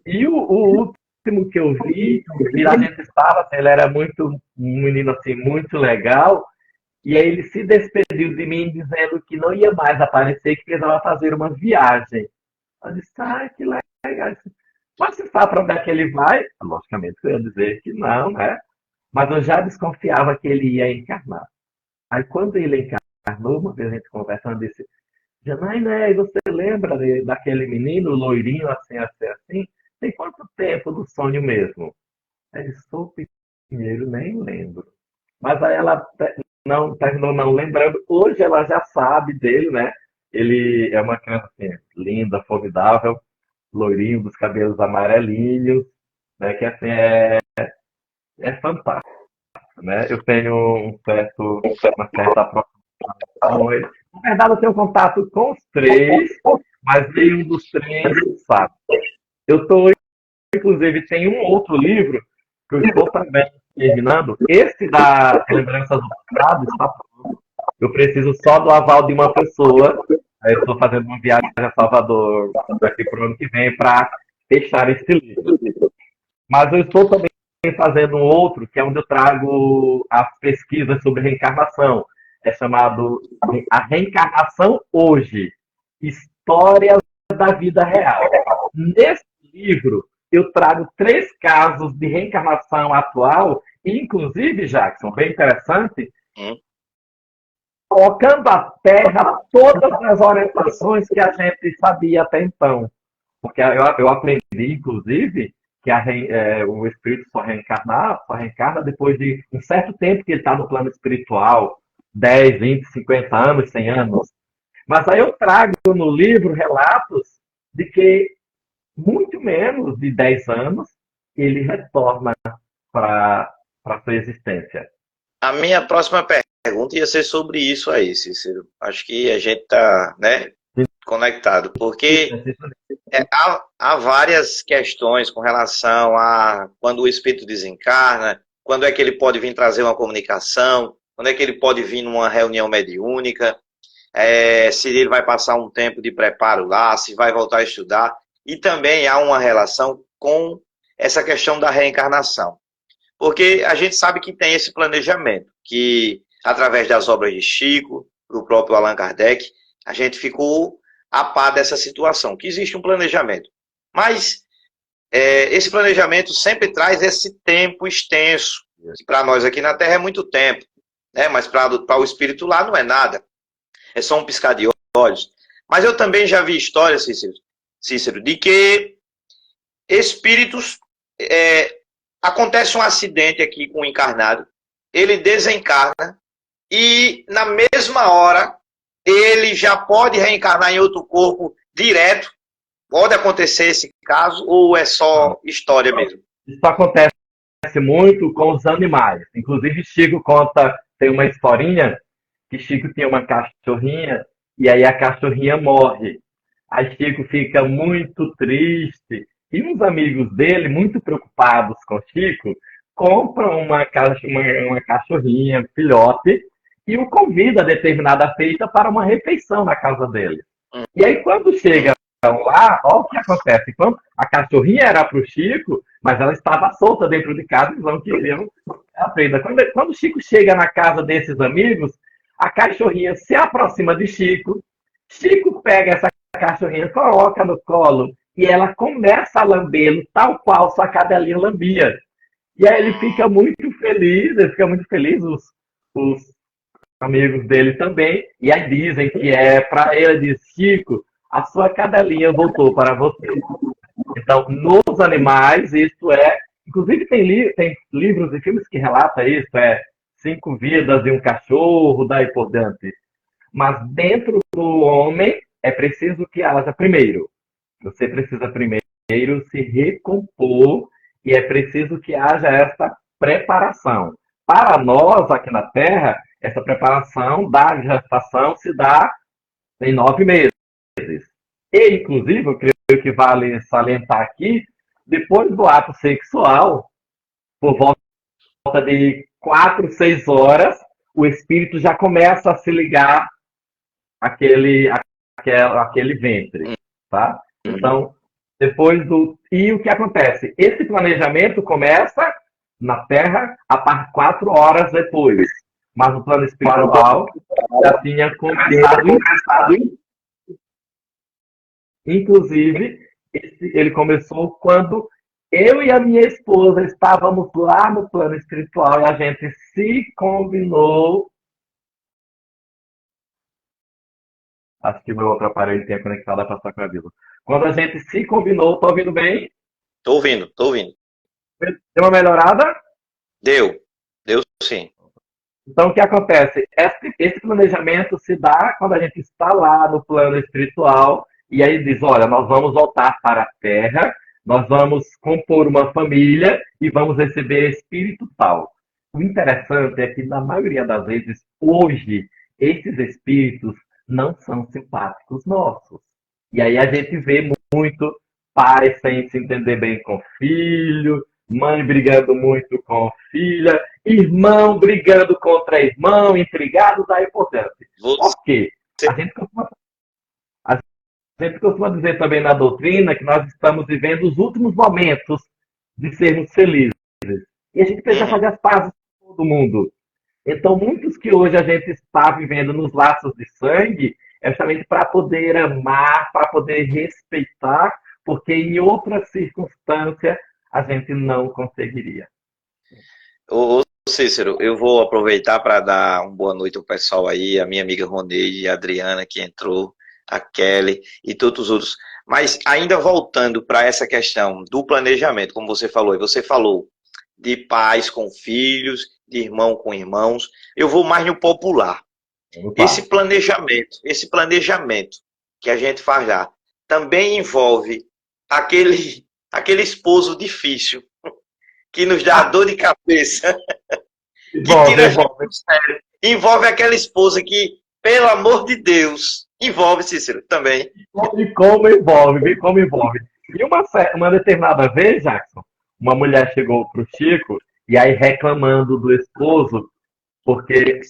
E o último que eu vi, a gente estava, assim, ele era um menino assim, muito legal, e aí ele se despediu de mim dizendo que não ia mais aparecer, que precisava fazer uma viagem. Eu disse, que legal. Mas você sabe para onde é que ele vai? Logicamente eu ia dizer que não, né? Mas eu já desconfiava que ele ia encarnar. Aí quando ele encarnou, uma vez a gente conversando, disse, Janaína, você lembra daquele menino loirinho, assim, assim, assim? Tem quanto tempo do sonho mesmo? Ele sou Pinheiro, nem lembro. Mas aí ela terminou não lembrando. Hoje ela já sabe dele, né? Ele é uma criança assim, linda, formidável, loirinho, dos cabelos amarelinhos, né? Que assim é fantástico, né? Eu tenho uma certa aproximação com ele. Na verdade, eu tenho contato com os 3, mas nenhum dos 3 sabe. Eu estou, inclusive, tem um outro livro que eu estou também terminando. Esse da Lembranças do Passado está pronto. Eu preciso só do aval de uma pessoa Aí eu estou fazendo uma viagem a Salvador daqui para o ano que vem para fechar esse livro. Mas eu estou também fazendo um outro, que é onde eu trago as pesquisas sobre reencarnação. É chamado A Reencarnação Hoje, Histórias da Vida Real. Nesse livro, eu trago 3 casos de reencarnação atual, inclusive, Jackson, bem interessante, colocando à Terra todas as orientações que a gente sabia até então. Porque eu aprendi, inclusive, que o espírito só reencarna depois de um certo tempo que ele está no plano espiritual, 10, 20, 50 anos, 100 anos. Mas aí eu trago no livro relatos de que muito menos de 10 anos ele retorna para a sua existência. A minha próxima pergunta ia ser sobre isso aí, Cícero. Acho que a gente está, né, conectado, porque há várias questões com relação a quando o espírito desencarna, quando é que ele pode vir trazer uma comunicação, quando é que ele pode vir numa reunião mediúnica, se ele vai passar um tempo de preparo lá, se vai voltar a estudar, e também há uma relação com essa questão da reencarnação. Porque a gente sabe que tem esse planejamento, que através das obras de Chico, do próprio Allan Kardec, a gente ficou a par dessa situação, que existe um planejamento. Mas esse planejamento sempre traz esse tempo extenso, que para nós aqui na Terra é muito tempo, né? Mas para o espírito lá não é nada, é só um piscar de olhos. Mas eu também já vi histórias, Cícero, de que espíritos... acontece um acidente aqui com o encarnado, ele desencarna e na mesma hora ele já pode reencarnar em outro corpo direto. Pode acontecer esse caso ou é só história mesmo? Isso acontece muito com os animais. Inclusive Chico tem uma historinha que Chico tinha uma cachorrinha e aí a cachorrinha morre. Aí Chico fica muito triste. E uns amigos dele, muito preocupados com Chico, compram uma cachorrinha, filhote, e o convida a determinada feita para uma refeição na casa dele. E aí, quando chegam lá, olha o que acontece. Quando a cachorrinha era para o Chico, mas ela estava solta dentro de casa, eles não queriam a feita. Quando o Chico chega na casa desses amigos, a cachorrinha se aproxima de Chico, Chico pega essa cachorrinha, coloca no colo, e ela começa a lambê-lo, tal qual sua cadelinha lambia. E aí ele fica muito feliz, os amigos dele também, e aí dizem que para ele, diz, Chico, a sua cadelinha voltou para você. Então, nos animais, isso inclusive tem livros e filmes que relatam isso, 5 vidas de um cachorro, daí por diante. Mas dentro do homem, é preciso que haja primeiro. Você precisa primeiro se recompor e é preciso que haja essa preparação. Para nós, aqui na Terra, essa preparação da gestação se dá em 9 meses. E, inclusive, eu creio que vale salientar aqui, depois do ato sexual, por volta de 4, 6 horas, o espírito já começa a se ligar àquele ventre, tá? Então, e o que acontece? Esse planejamento começa na Terra a 4 horas depois. Mas o plano espiritual já tinha começado. Inclusive, ele começou quando eu e a minha esposa estávamos lá no plano espiritual e a gente se combinou. Acho que o meu outro aparelho tem conectado para passar com a Bíblia. Quando a gente se combinou, tá ouvindo bem? Tô ouvindo. Deu uma melhorada? Deu sim. Então, o que acontece? Esse planejamento se dá quando a gente está lá no plano espiritual e aí diz, olha, nós vamos voltar para a Terra, nós vamos compor uma família e vamos receber espírito tal. O interessante é que, na maioria das vezes, hoje, esses espíritos não são simpáticos nossos. E aí a gente vê muito pai sem se entender bem com filho, mãe brigando muito com filha, irmão brigando contra irmão, intrigados, daí por diante. Por quê? A gente costuma... A gente costuma dizer também na doutrina que nós estamos vivendo os últimos momentos de sermos felizes. E a gente precisa Uhum. fazer as pazes com todo mundo. Então, muitos que hoje a gente está vivendo nos laços de sangue é justamente para poder amar, para poder respeitar, porque em outra circunstância a gente não conseguiria. Ô, Cícero, eu vou aproveitar para dar uma boa noite ao pessoal aí, a minha amiga Roneide, a Adriana que entrou, a Kelly e todos os outros. Mas ainda voltando para essa questão do planejamento, como você falou, e você falou de pais com filhos, de irmão com irmãos, eu vou mais no popular. Opa. Esse planejamento que a gente faz lá, também envolve aquele esposo difícil que nos dá dor de cabeça, que Envolve, tira a gente envolve. do sério. Envolve aquela esposa que, pelo amor de Deus, envolve, Cícero, também. E como envolve, vê como envolve. E uma determinada vez, Jackson, uma mulher chegou pro Chico e aí reclamando do esposo porque,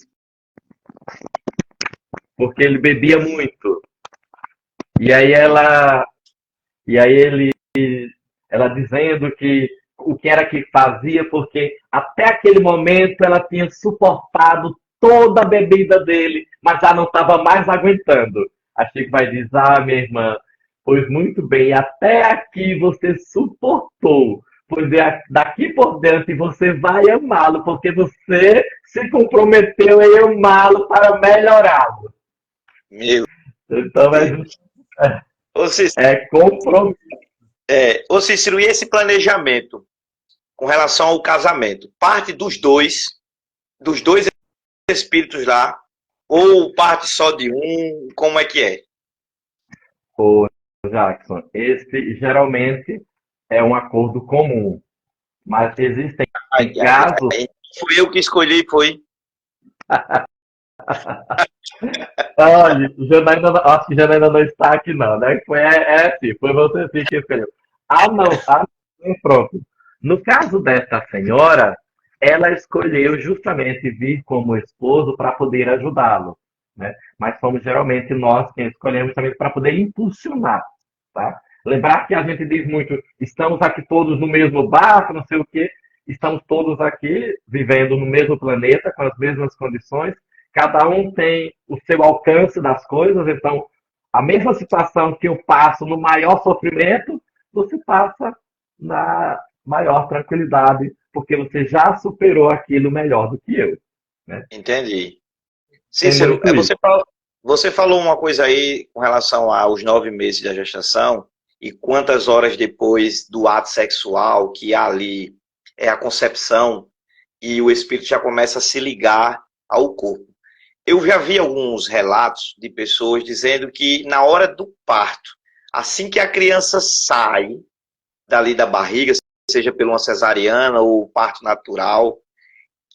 porque ele bebia muito. E aí e aí ela dizendo que o que era que fazia, porque até aquele momento ela tinha suportado toda a bebida dele, mas já não estava mais aguentando. A Chico vai dizer, minha irmã, pois muito bem, até aqui você suportou, pois daqui por diante você vai amá-lo, porque você se comprometeu em amá-lo para melhorá-lo. Meu Então Deus. Ô Cícero, é compromisso. ô Cícero, e esse planejamento com relação ao casamento? Parte dos dois espíritos lá, ou parte só de um? Como é que é? Ô, Jackson, esse geralmente é um acordo comum, mas existem Ai, ai, casos. ai. Fui eu que escolhi, foi. Olha, Janaína, acho que Janaína não está aqui, não, né? Assim, foi você sim que escolheu. Não, pronto. No caso dessa senhora, ela escolheu justamente vir como esposo para poder ajudá-lo, né? Mas fomos geralmente nós quem escolhemos também para poder impulsionar, tá? Lembrar que a gente diz muito, estamos aqui todos no mesmo barco, não sei o quê, estamos todos aqui vivendo no mesmo planeta, com as mesmas condições, cada um tem o seu alcance das coisas, então a mesma situação que eu passo no maior sofrimento, você passa na maior tranquilidade, porque você já superou aquilo melhor do que eu. Né? Entendi. Tem Cícero, muito isso. você falou uma coisa aí com relação aos 9 meses da gestação e quantas horas depois do ato sexual, que ali é a concepção e o espírito já começa a se ligar ao corpo. Eu já vi alguns relatos de pessoas dizendo que na hora do parto, assim que a criança sai dali da barriga, seja por uma cesariana ou parto natural,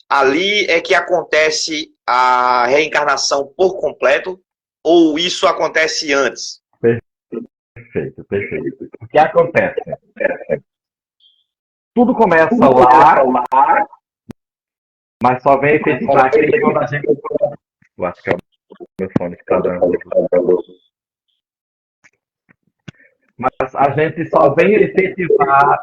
ali é que acontece a reencarnação por completo, ou isso acontece antes? Perfeito, perfeito. O que acontece? Tudo começa lá, mas só vem efetivar aquele quando a gente. Eu acho que é o meu fone que está dando. Mas a gente só vem efetivar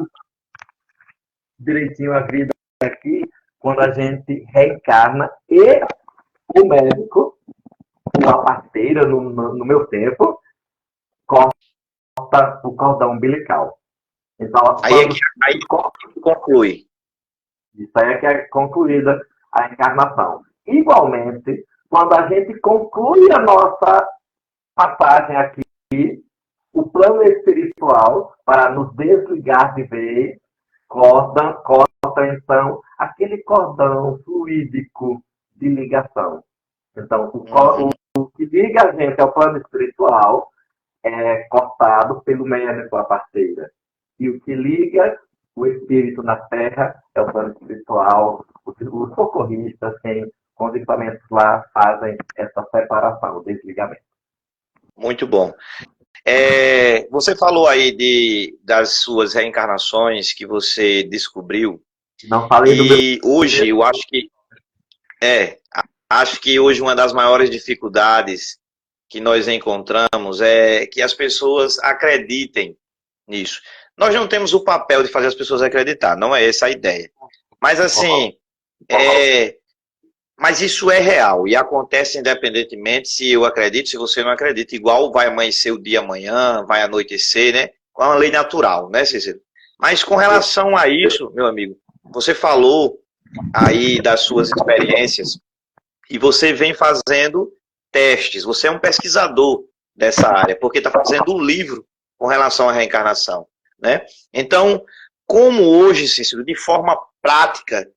direitinho a vida aqui quando a gente reencarna e o médico, uma parteira, no meu tempo, corta o cordão umbilical. Então, Aí que conclui. isso aí é que é concluída a encarnação. Igualmente, quando a gente conclui a nossa passagem aqui, o plano espiritual, para nos desligar de vez, corta então aquele cordão fluídico de ligação. Então, o que liga a gente ao plano espiritual é cortado pelo médico, a parteira. E o que liga o espírito na Terra é o plano espiritual, os socorristas, quem com os equipamentos lá fazem essa separação, o desligamento. Muito bom. Você falou aí das suas reencarnações que você descobriu. Não falei do E hoje eu acho que hoje uma das maiores dificuldades que nós encontramos é que as pessoas acreditem nisso. Nós não temos o papel de fazer as pessoas acreditar, não é essa a ideia. Mas assim, mas isso é real e acontece independentemente se eu acredito, se você não acredita. Igual vai amanhecer o dia amanhã, vai anoitecer, né? É uma lei natural, né, Cícero? Mas com relação a isso, meu amigo, você falou aí das suas experiências e você vem fazendo testes. Você é um pesquisador dessa área, porque está fazendo um livro com relação à reencarnação, né? Então, como hoje, Cícero, de forma prática,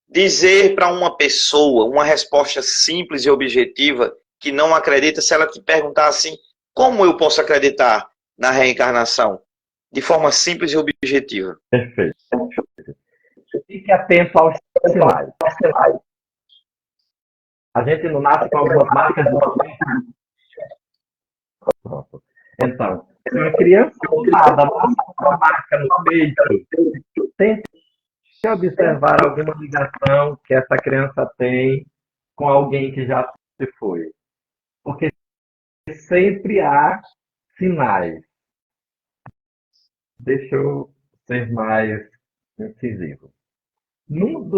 dizer para uma pessoa uma resposta simples e objetiva que não acredita, se ela te perguntar assim, como eu posso acreditar na reencarnação? De forma simples e objetiva. Perfeito. Fique atento aos sinais. A gente não nasce com algumas marcas do pronto. Então, se uma criança do nada nasce com uma marca no peito, tente observar alguma ligação que essa criança tem com alguém que já se foi. Porque sempre há sinais. Deixa eu ser mais incisivo. Um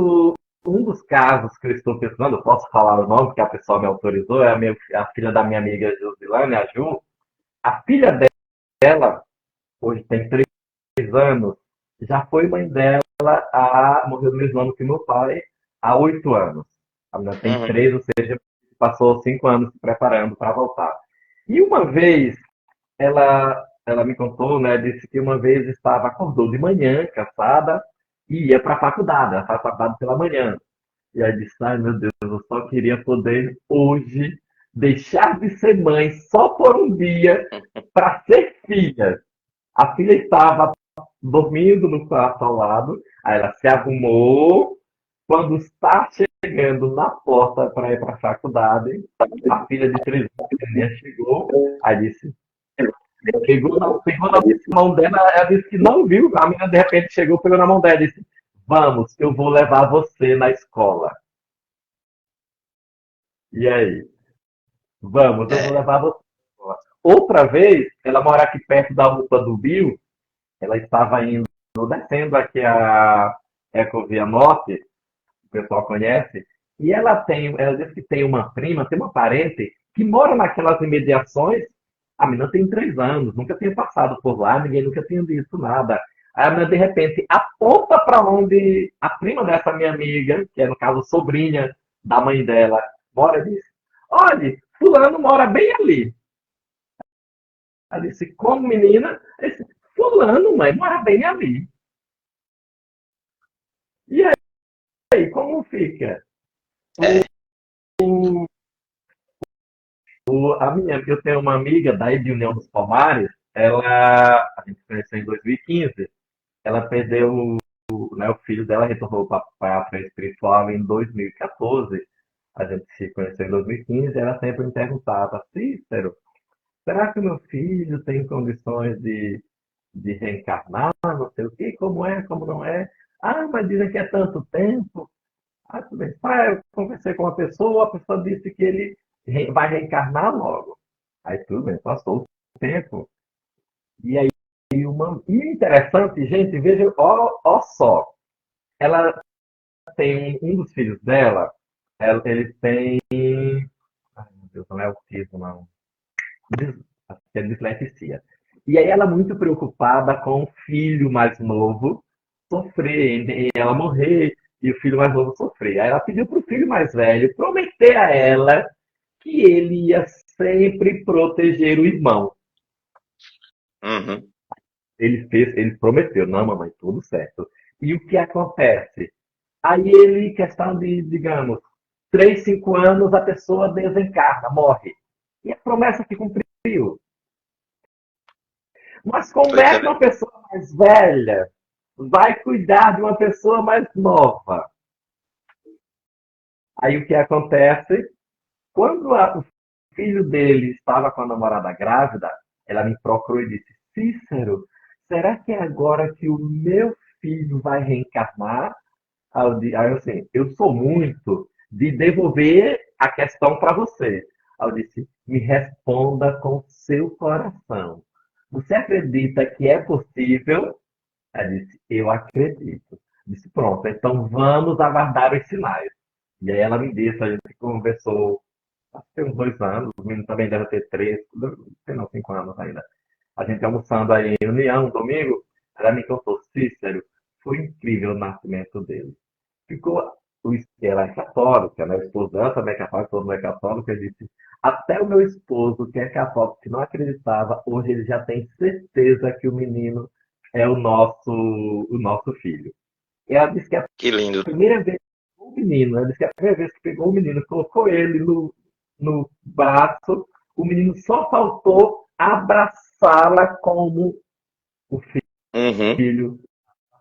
dos casos que eu estou pesquisando, eu posso falar o nome, porque a pessoa me autorizou, é a filha da minha amiga Josilane, a Ju. A filha dela, hoje tem 3 anos, já foi mãe dela, morreu no mesmo ano que meu pai, há 8 anos. A menina tem 3, ou seja, passou 5 anos se preparando para voltar. E uma vez, ela me contou, né, disse que uma vez acordou de manhã, cansada, e ia para a faculdade, ela faz faculdade pela manhã. E aí disse, ai meu Deus, eu só queria poder hoje deixar de ser mãe só por um dia para ser filha. A filha estava dormindo no quarto ao lado, aí ela se arrumou, quando está chegando na porta para ir para a faculdade, a filha de 3 anos chegou, aí disse, pegou na mão dela, ela disse que não viu, a menina de repente chegou, pegou na mão dela e disse, vamos, eu vou levar você na escola. E aí? Vamos, eu vou levar você na escola. Outra vez, ela mora aqui perto da UPA do Bio, ela estava descendo aqui a Ecovia Norte, o pessoal conhece, e ela disse que tem uma prima, tem uma parente, que mora naquelas imediações. A menina tem 3 anos, nunca tinha passado por lá, ninguém nunca tinha visto nada. Aí a menina, de repente, aponta para onde a prima dessa minha amiga, que é, no caso, sobrinha da mãe dela, mora, e diz, olha, fulano mora bem ali. Ela disse, como menina? Ela disse, fulano, mãe, mora bem ali. E aí, como fica? Eu tenho uma amiga daí de União dos Palmares, a gente se conheceu em 2015, ela perdeu, né, o filho dela, retornou para a frente espiritual em 2014, a gente se conheceu em 2015, ela sempre me perguntava, Cícero, será que o meu filho tem condições de reencarnar, não sei o quê, como é, como não é? Ah, mas dizem que é tanto tempo. Ah, tudo bem. Ah, eu conversei com uma pessoa, a pessoa disse que ele vai reencarnar logo. Aí tudo bem, passou o tempo. E aí, e interessante, gente, veja, ó só. Ela tem um dos filhos dela, ele tem. Ai, meu Deus, não é autismo, não. Acho que é dislexia. E aí ela muito preocupada com o filho mais novo sofrer, e ela morrer, e o filho mais novo sofrer. Aí ela pediu para o filho mais velho prometer a ela que ele ia sempre proteger o irmão. Uhum. Ele prometeu, não, mamãe, tudo certo. E o que acontece? Aí ele, questão de, digamos, 3, 5 anos, a pessoa desencarna, morre. E a promessa que cumpriu. Mas como é que uma pessoa mais velha vai cuidar de uma pessoa mais nova? Aí o que acontece? Quando o filho dele estava com a namorada grávida, ela me procurou e disse, Cícero, será que é agora que o meu filho vai reencarnar? Aí eu assim, eu sou muito de devolver a questão para você. Aí eu disse, me responda com seu coração. Você acredita que é possível? Ela disse, eu acredito. Disse, pronto, então vamos aguardar os sinais. E aí ela me disse, a gente conversou, acho que tem uns 2 anos, o menino também deve ter 3, não, 5 anos ainda. A gente almoçando aí em União, um domingo, ela me contou, Cícero, foi incrível o nascimento dele. Ficou, ela é católica, né? O esposo dela também é católico, todo mundo é católico, ele disse, até o meu esposo, que é católico, que não acreditava, hoje ele já tem certeza que o menino é o nosso filho. E ela disse que a Que lindo. primeira vez que pegou o menino, ela disse que a primeira vez que pegou o menino, colocou ele no braço, o menino só faltou abraçá-la como o Uhum. filho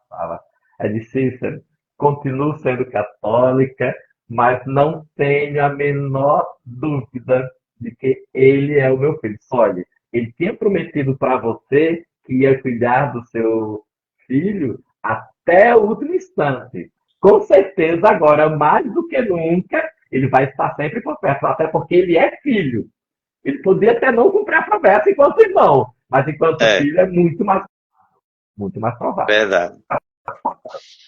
fala. É de Cícero, continuo sendo católica, mas não tenho a menor dúvida de que ele é o meu filho. Olha, ele tinha prometido para você que ia cuidar do seu filho até o último instante. Com certeza, agora, mais do que nunca, ele vai estar sempre por perto, até porque ele é filho. Ele podia até não cumprir a promessa enquanto irmão, mas enquanto É, filho é muito mais provável. verdade,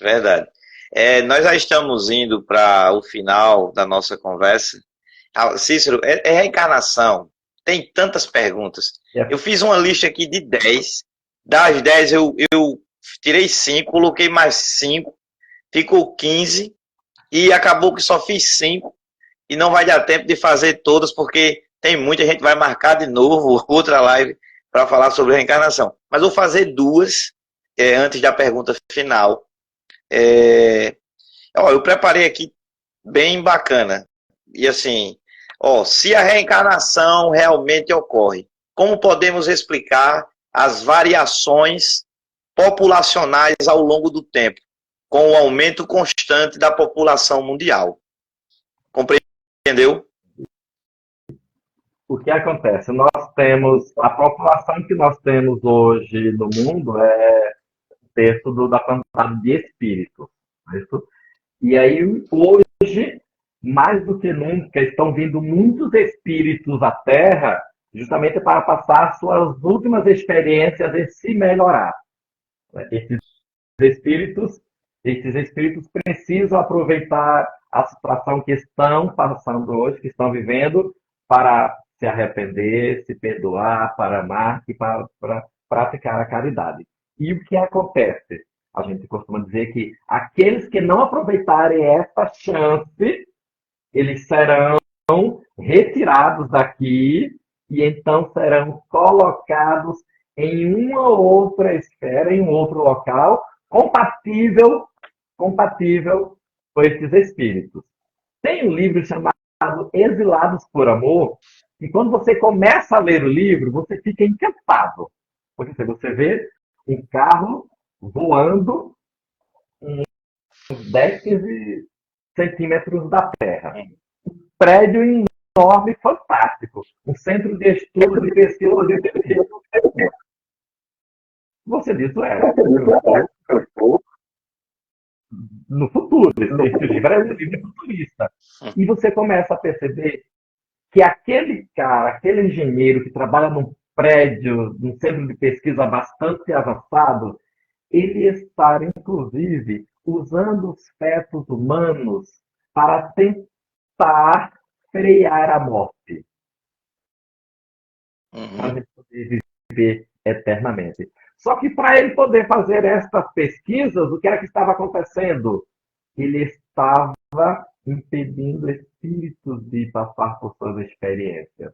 verdade. Nós já estamos indo para o final da nossa conversa. Ah, Cícero, é reencarnação. Tem tantas perguntas. É, Eu fiz uma lista aqui de 10. Das 10 eu tirei 5, coloquei mais 5, ficou 15 e acabou que só fiz 5 e não vai dar tempo de fazer todas porque tem muita gente vai marcar de novo outra live para falar sobre reencarnação. Mas vou fazer duas antes da pergunta final. Eu preparei aqui bem bacana. E assim, se a reencarnação realmente ocorre, como podemos explicar as variações populacionais ao longo do tempo, com o aumento constante da população mundial? Compreendeu? o que acontece? Nós temos, a população que nós temos hoje no mundo é um terço da quantidade de espíritos. Certo? E aí, hoje, mais do que nunca, estão vindo muitos espíritos à Terra justamente para passar suas últimas experiências e se melhorar. Esses espíritos, esses espíritos precisam aproveitar a situação que estão passando hoje, que estão vivendo, para se arrepender, se perdoar, para amar e para praticar a caridade. E o que acontece? A gente costuma dizer que aqueles que não aproveitarem essa chance, eles serão retirados daqui e então serão colocados em uma outra esfera, em um outro local, compatível com esses espíritos. Tem um livro chamado Exilados por Amor, e quando você começa a ler o livro, você fica encantado. Porque você vê um carro voando uns 10, 15 centímetros da Terra. Prédio enorme, fantástico. Um centro de estudo de pesquisa. Você diz, eu estou no futuro. Esse livro é um livro futurista. E você começa a perceber que aquele cara, aquele engenheiro que trabalha num prédio, num centro de pesquisa bastante avançado, ele está, inclusive, usando os fetos humanos para tentar frear a morte, para a Uhum. gente poder viver eternamente. Só que para ele poder fazer estas pesquisas, o que era que estava acontecendo? Ele estava impedindo espíritos de passar por suas experiências.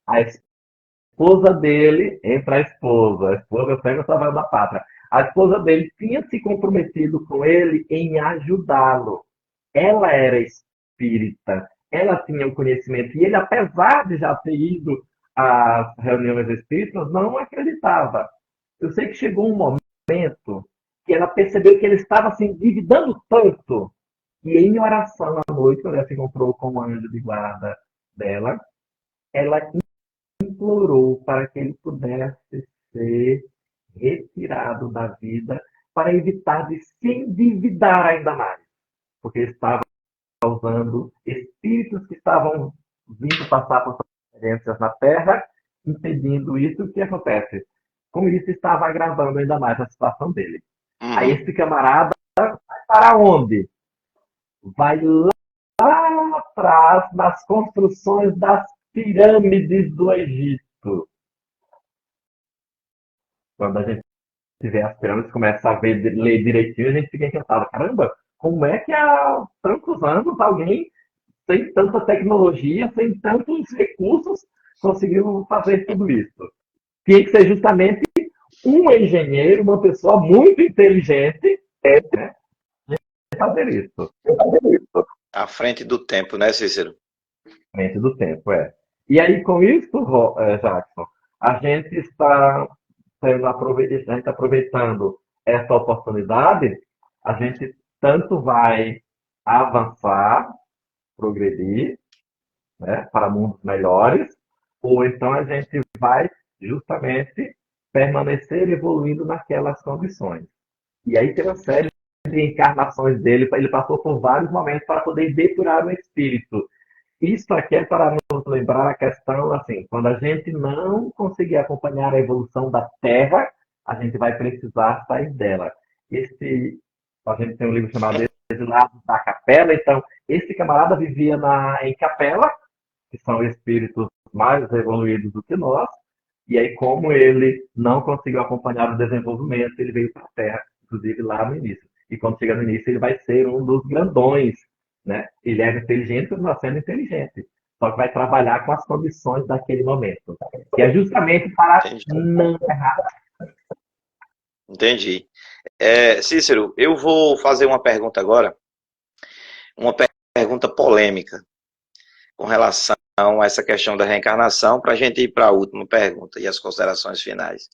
A esposa dele, entra a esposa pega o trabalho da pátria. A esposa dele tinha se comprometido com ele em ajudá-lo. Ela era espírita, ela tinha o conhecimento, e ele, apesar de já ter ido às reuniões espíritas, não acreditava. Eu sei que chegou um momento que ela percebeu que ele estava se endividando tanto, e em oração à noite, quando ela se encontrou com o anjo de guarda dela, ela implorou para que ele pudesse ser retirado da vida para evitar de se endividar ainda mais, porque estava causando espíritos que estavam vindo passar por experiências na Terra, impedindo isso. O que acontece? Com isso, estava agravando ainda mais a situação dele. Aí Uhum. esse camarada vai para onde? Vai lá atrás nas construções das pirâmides do Egito. Quando a gente vê as pirâmides, começa a ver, ler direitinho, a gente fica encantado. Caramba, como é que há tantos anos alguém, sem tanta tecnologia, sem tantos recursos, conseguiu fazer tudo isso? Tinha que ser justamente um engenheiro, uma pessoa muito inteligente, né, fazer isso. À frente do tempo, né, Cícero? Frente do tempo, é. E aí, com isso, Jackson, a gente está a gente aproveitando essa oportunidade, a gente tanto vai avançar, progredir, né, para mundos melhores, ou então a gente vai justamente permanecer evoluindo naquelas condições. E aí tem uma série de encarnações dele, ele passou por vários momentos para poder depurar o espírito. Isso aqui é para nos lembrar a questão, assim, quando a gente não conseguir acompanhar a evolução da Terra, a gente vai precisar sair dela. A gente tem um livro chamado Exilados da Capela, então, esse camarada vivia em capela, que são espíritos mais evoluídos do que nós, e aí, como ele não conseguiu acompanhar o desenvolvimento, ele veio para a Terra, inclusive lá no início. E quando chega no início, ele vai ser um dos grandões, né? Ele é inteligente, continua sendo inteligente. Só que vai trabalhar com as condições daquele momento. E é justamente para Entendi. não errar. Entendi. Cícero, eu vou fazer uma pergunta agora, uma pergunta polêmica com relação a essa questão da reencarnação, para a gente ir para a última pergunta e as considerações finais.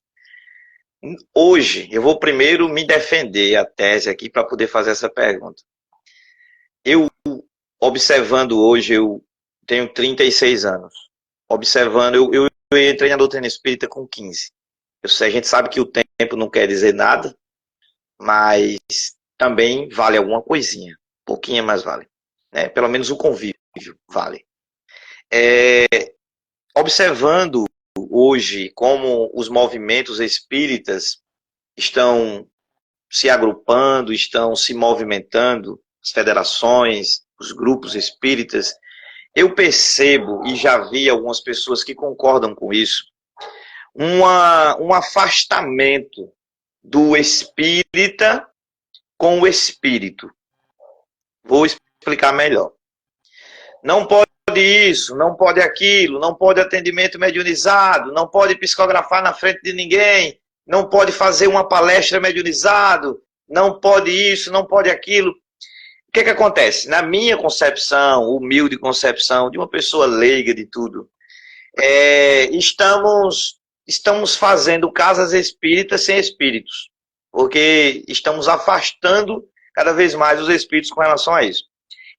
Hoje, eu vou primeiro me defender a tese aqui para poder fazer essa pergunta. Eu, observando hoje, eu tenho 36 anos. Observando, eu entrei na doutrina espírita com 15. A gente sabe que o tempo não quer dizer nada, mas também vale alguma coisinha. Pouquinha, mas vale. Né? Pelo menos o convívio vale. Observando hoje como os movimentos espíritas estão se agrupando, estão se movimentando, as federações, os grupos espíritas, eu percebo, e já vi algumas pessoas que concordam com isso, um afastamento do espírita com o espírito. Vou explicar melhor. Não pode isso, não pode aquilo, não pode atendimento mediunizado, não pode psicografar na frente de ninguém, não pode fazer uma palestra mediunizado, não pode isso, não pode aquilo. O que acontece? Na minha concepção, humilde concepção, de uma pessoa leiga de tudo, estamos fazendo casas espíritas sem espíritos, porque estamos afastando cada vez mais os espíritos com relação a isso.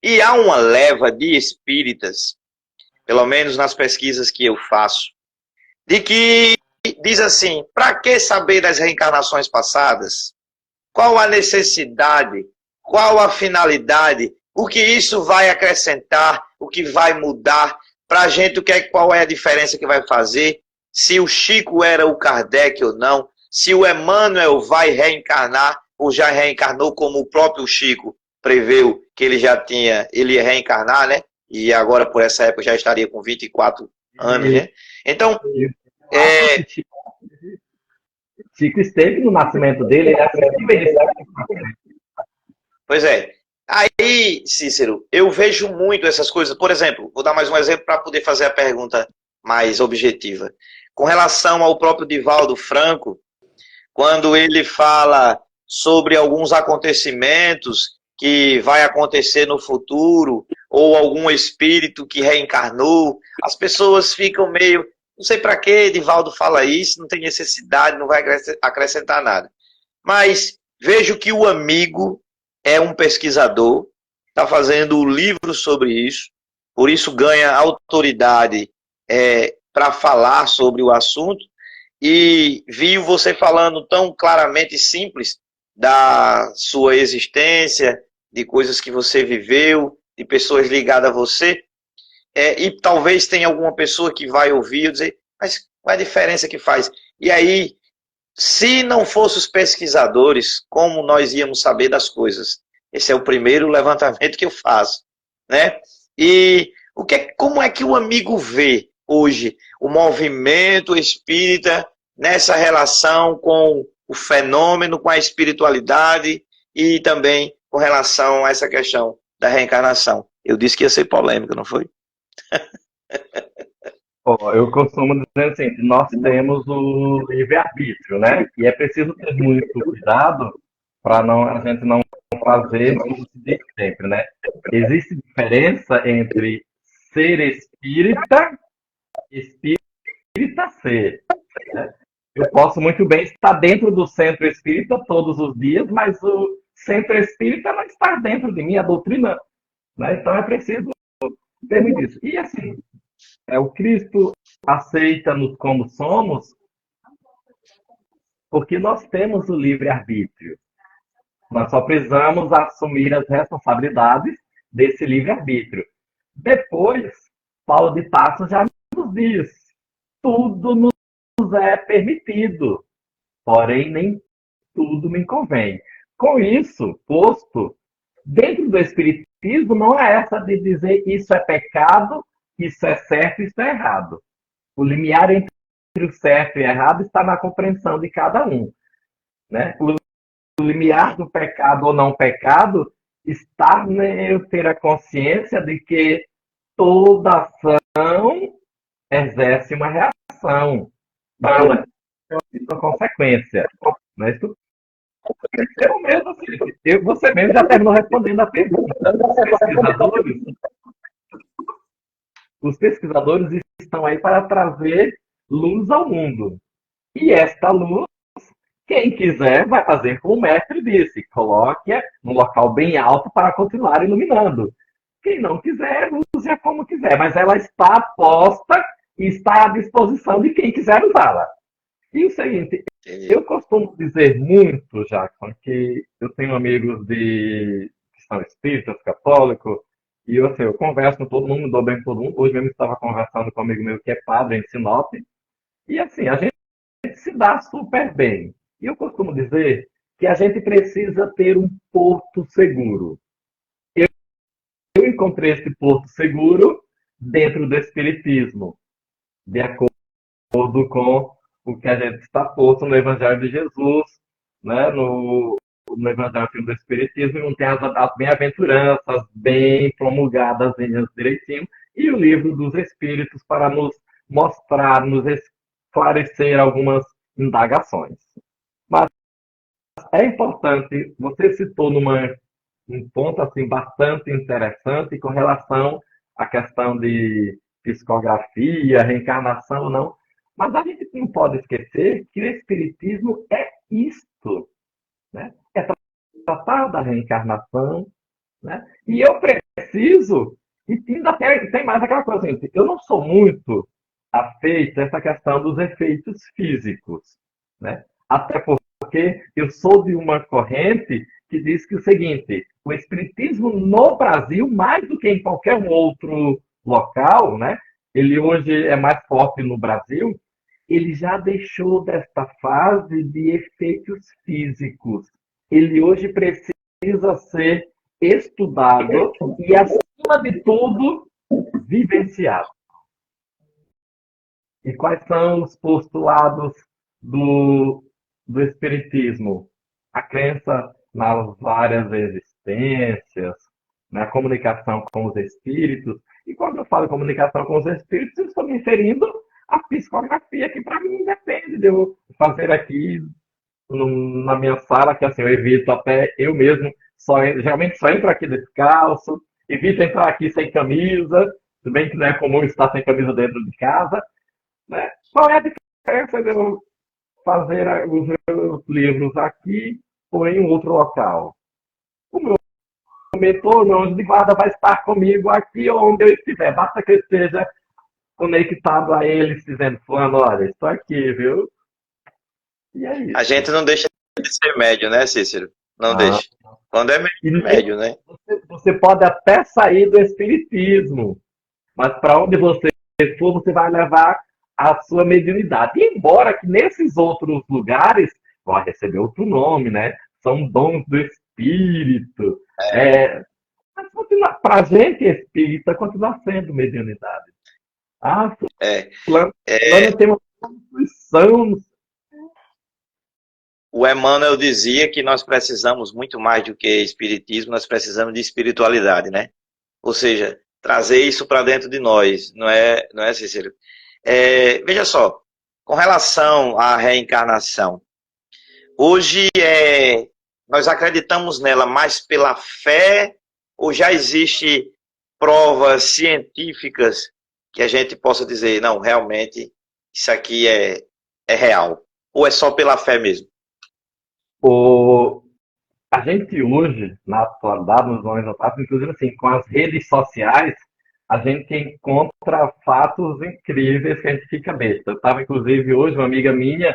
E há uma leva de espíritas, pelo menos nas pesquisas que eu faço, de que diz assim, para que saber das reencarnações passadas? Qual a necessidade? Qual a finalidade? O que isso vai acrescentar? O que vai mudar? Para a gente, qual é a diferença que vai fazer? Se o Chico era o Kardec ou não? Se o Emmanuel vai reencarnar ou já reencarnou como o próprio Chico preveu que ele ia reencarnar, né? E agora, por essa época, já estaria com 24 anos, né? Então, Chico esteve no nascimento dele, pois é. Aí, Cícero, eu vejo muito essas coisas. Por exemplo, vou dar mais um exemplo para poder fazer a pergunta mais objetiva. Com relação ao próprio Divaldo Franco, quando ele fala sobre alguns acontecimentos que vai acontecer no futuro, ou algum espírito que reencarnou, as pessoas ficam meio, não sei para que Divaldo fala isso, não tem necessidade, não vai acrescentar nada. Mas vejo que o amigo é um pesquisador, está fazendo livro sobre isso, por isso ganha autoridade para falar sobre o assunto, e vi você falando tão claramente e simples da sua existência, de coisas que você viveu, de pessoas ligadas a você, e talvez tenha alguma pessoa que vai ouvir e dizer, mas qual é a diferença que faz? E aí, se não fossem os pesquisadores, como nós íamos saber das coisas? Esse é o primeiro levantamento que eu faço, né? E como é que o amigo vê hoje o movimento espírita nessa relação com o fenômeno, com a espiritualidade e também com relação a essa questão da reencarnação? Eu disse que ia ser polêmico, não foi? Eu costumo dizer assim, que nós temos o livre-arbítrio, né? E é preciso ter muito cuidado para a gente não fazer o que se diz sempre, né? Existe diferença entre ser espírita e espírita ser, né? Eu posso muito bem estar dentro do centro espírita todos os dias, mas o centro espírita não está dentro de mim, a doutrina, né? Então é preciso ter muito isso. E assim, o Cristo aceita-nos como somos porque nós temos o livre-arbítrio. Nós só precisamos assumir as responsabilidades desse livre-arbítrio. Depois, Paulo de Tarso já nos diz: tudo nos é permitido, porém nem tudo me convém. Com isso posto, dentro do Espiritismo não é essa de dizer isso é pecado, isso é certo, isso é errado. O limiar entre o certo e o errado está na compreensão de cada um, né? O limiar do pecado ou não pecado está em eu ter a consciência de que toda ação exerce uma reação. Então, é uma consequência. Né? Eu mesmo, assim, você mesmo já terminou respondendo a pergunta. Os pesquisadores estão aí para trazer luz ao mundo. E esta luz, quem quiser vai fazer como o mestre disse, coloque num local bem alto para continuar iluminando. Quem não quiser, use como quiser, mas ela está posta e está à disposição de quem quiser usá-la. E o seguinte, eu costumo dizer muito, Jackson, que eu tenho amigos que são espíritas, católicos, e eu converso com todo mundo, me dou bem com todo mundo. Hoje mesmo estava conversando com um amigo meu que é padre em Sinop, e assim, a gente se dá super bem. E eu costumo dizer que a gente precisa ter um porto seguro. Eu encontrei esse porto seguro dentro do Espiritismo, de acordo com o que a gente está posto no Evangelho de Jesus, né, no Evangelho do Espiritismo, onde tem as bem-aventuranças bem promulgadas direitinho, e o livro dos Espíritos para nos mostrar, nos esclarecer algumas indagações. Mas é importante, você citou um ponto assim, bastante interessante com relação à questão de psicografia, reencarnação ou não, mas a gente não pode esquecer que o Espiritismo é isto, né? É tratar da reencarnação, né? E eu preciso, e ainda tem mais aquela coisa, gente, eu não sou muito afeito a essa questão dos efeitos físicos, né? Até porque eu sou de uma corrente que diz que o seguinte, o Espiritismo no Brasil, mais do que em qualquer outro local, né? Ele hoje é mais forte no Brasil, ele já deixou desta fase de efeitos físicos. Ele hoje precisa ser estudado e, acima de tudo, vivenciado. E quais são os postulados do Espiritismo? A crença nas várias existências, na comunicação com os espíritos. E quando eu falo comunicação com os espíritos, eu estou me referindo à psicografia, que para mim depende de eu fazer aqui na minha sala, que assim, eu evito até eu mesmo, geralmente só entro aqui descalço, evito entrar aqui sem camisa, tudo bem que não é comum estar sem camisa dentro de casa, né? Qual é a diferença de eu fazer os meus livros aqui ou em um outro local? O meu mentor, meu anjo de guarda, vai estar comigo aqui onde eu estiver, basta que eu esteja conectado a eles, dizendo, fulano, olha, estou aqui, viu? E é isso. A gente não deixa de ser médio, né, Cícero? Não deixa. Quando é médio, né? Você pode até sair do espiritismo, mas para onde você for, você vai levar a sua mediunidade. E embora que nesses outros lugares vai receber outro nome, né? São dons do espírito. Mas para a gente espírita, continua sendo mediunidade. Ah, É, fulano tem uma intuição. o Emmanuel dizia que nós precisamos muito mais do que espiritismo, nós precisamos de espiritualidade, né? Ou seja, trazer isso para dentro de nós, não é, Cícero? Veja só, com relação à reencarnação, hoje nós acreditamos nela mais pela fé ou já existe provas científicas que a gente possa dizer, não, realmente isso aqui é real? Ou é só pela fé mesmo? A gente hoje, na atualidade, nos momentos atuais, inclusive assim, com as redes sociais, a gente encontra fatos incríveis que a gente fica besta. Eu estava, inclusive, hoje, uma amiga minha,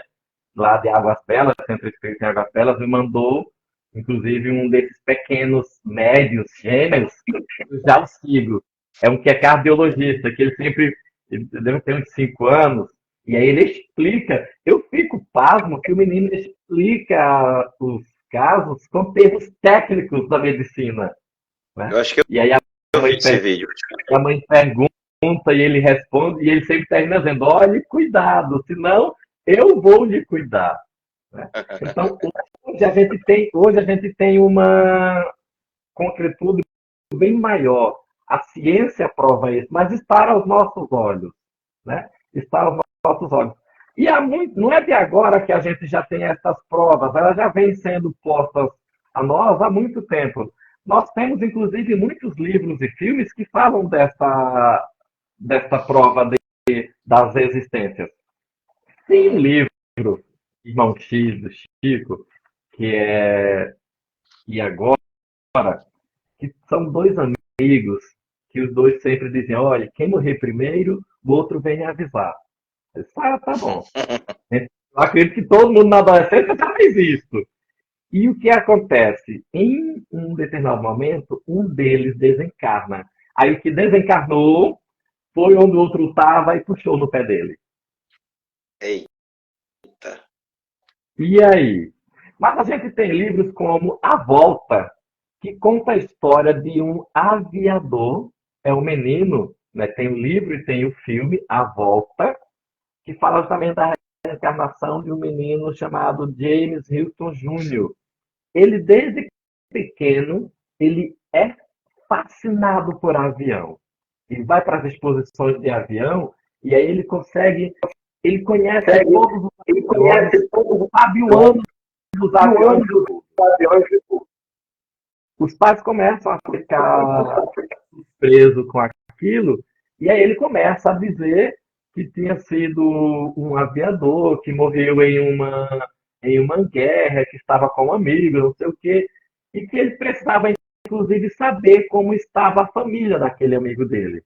lá de Águas Belas, Centro Espírita em Águas Belas, me mandou, inclusive, um desses pequenos médios gêmeos, que eu já o sigo. É um que é cardiologista, que ele deve ter uns 5 anos, e aí ele explica. Eu fico pasmo que o menino explica os casos com termos técnicos da medicina, né? Eu acho que E aí eu vi esse vídeo. a mãe pergunta e ele responde, e ele sempre termina dizendo: olhe, cuidado, senão eu vou lhe cuidar. Né? Então, hoje a gente tem uma concretude bem maior. A ciência prova isso, mas está aos nossos olhos. Né? Está aos nossos olhos. E não é de agora que a gente já tem essas provas, elas já vêm sendo postas a nós há muito tempo. Nós temos, inclusive, muitos livros e filmes que falam dessa prova das existências. Tem um livro, Irmão X, do Chico, que é E Agora, que são dois amigos, que os dois sempre dizem: olha, quem morrer primeiro, o outro vem avisar. Eu disse: tá bom. Eu acredito que todo mundo na adolescência já fez isso. E o que acontece? Em um determinado momento, um deles desencarna. Aí o que desencarnou foi onde o outro estava e puxou no pé dele. Eita. E aí? Mas a gente tem livros como A Volta, que conta a história de um aviador, é um menino, né? Tem o livro e tem o filme A Volta, que fala também da reencarnação de um menino chamado James Hilton Jr. Ele, desde pequeno, ele é fascinado por avião. Ele vai para as exposições de avião e aí ele conhece todos os sabe o ano dos aviões. Os pais começam a ficar presos com aquilo e aí ele começa a dizer que tinha sido um aviador que morreu em uma guerra, que estava com um amigo, não sei o quê, e que ele precisava, inclusive, saber como estava a família daquele amigo dele.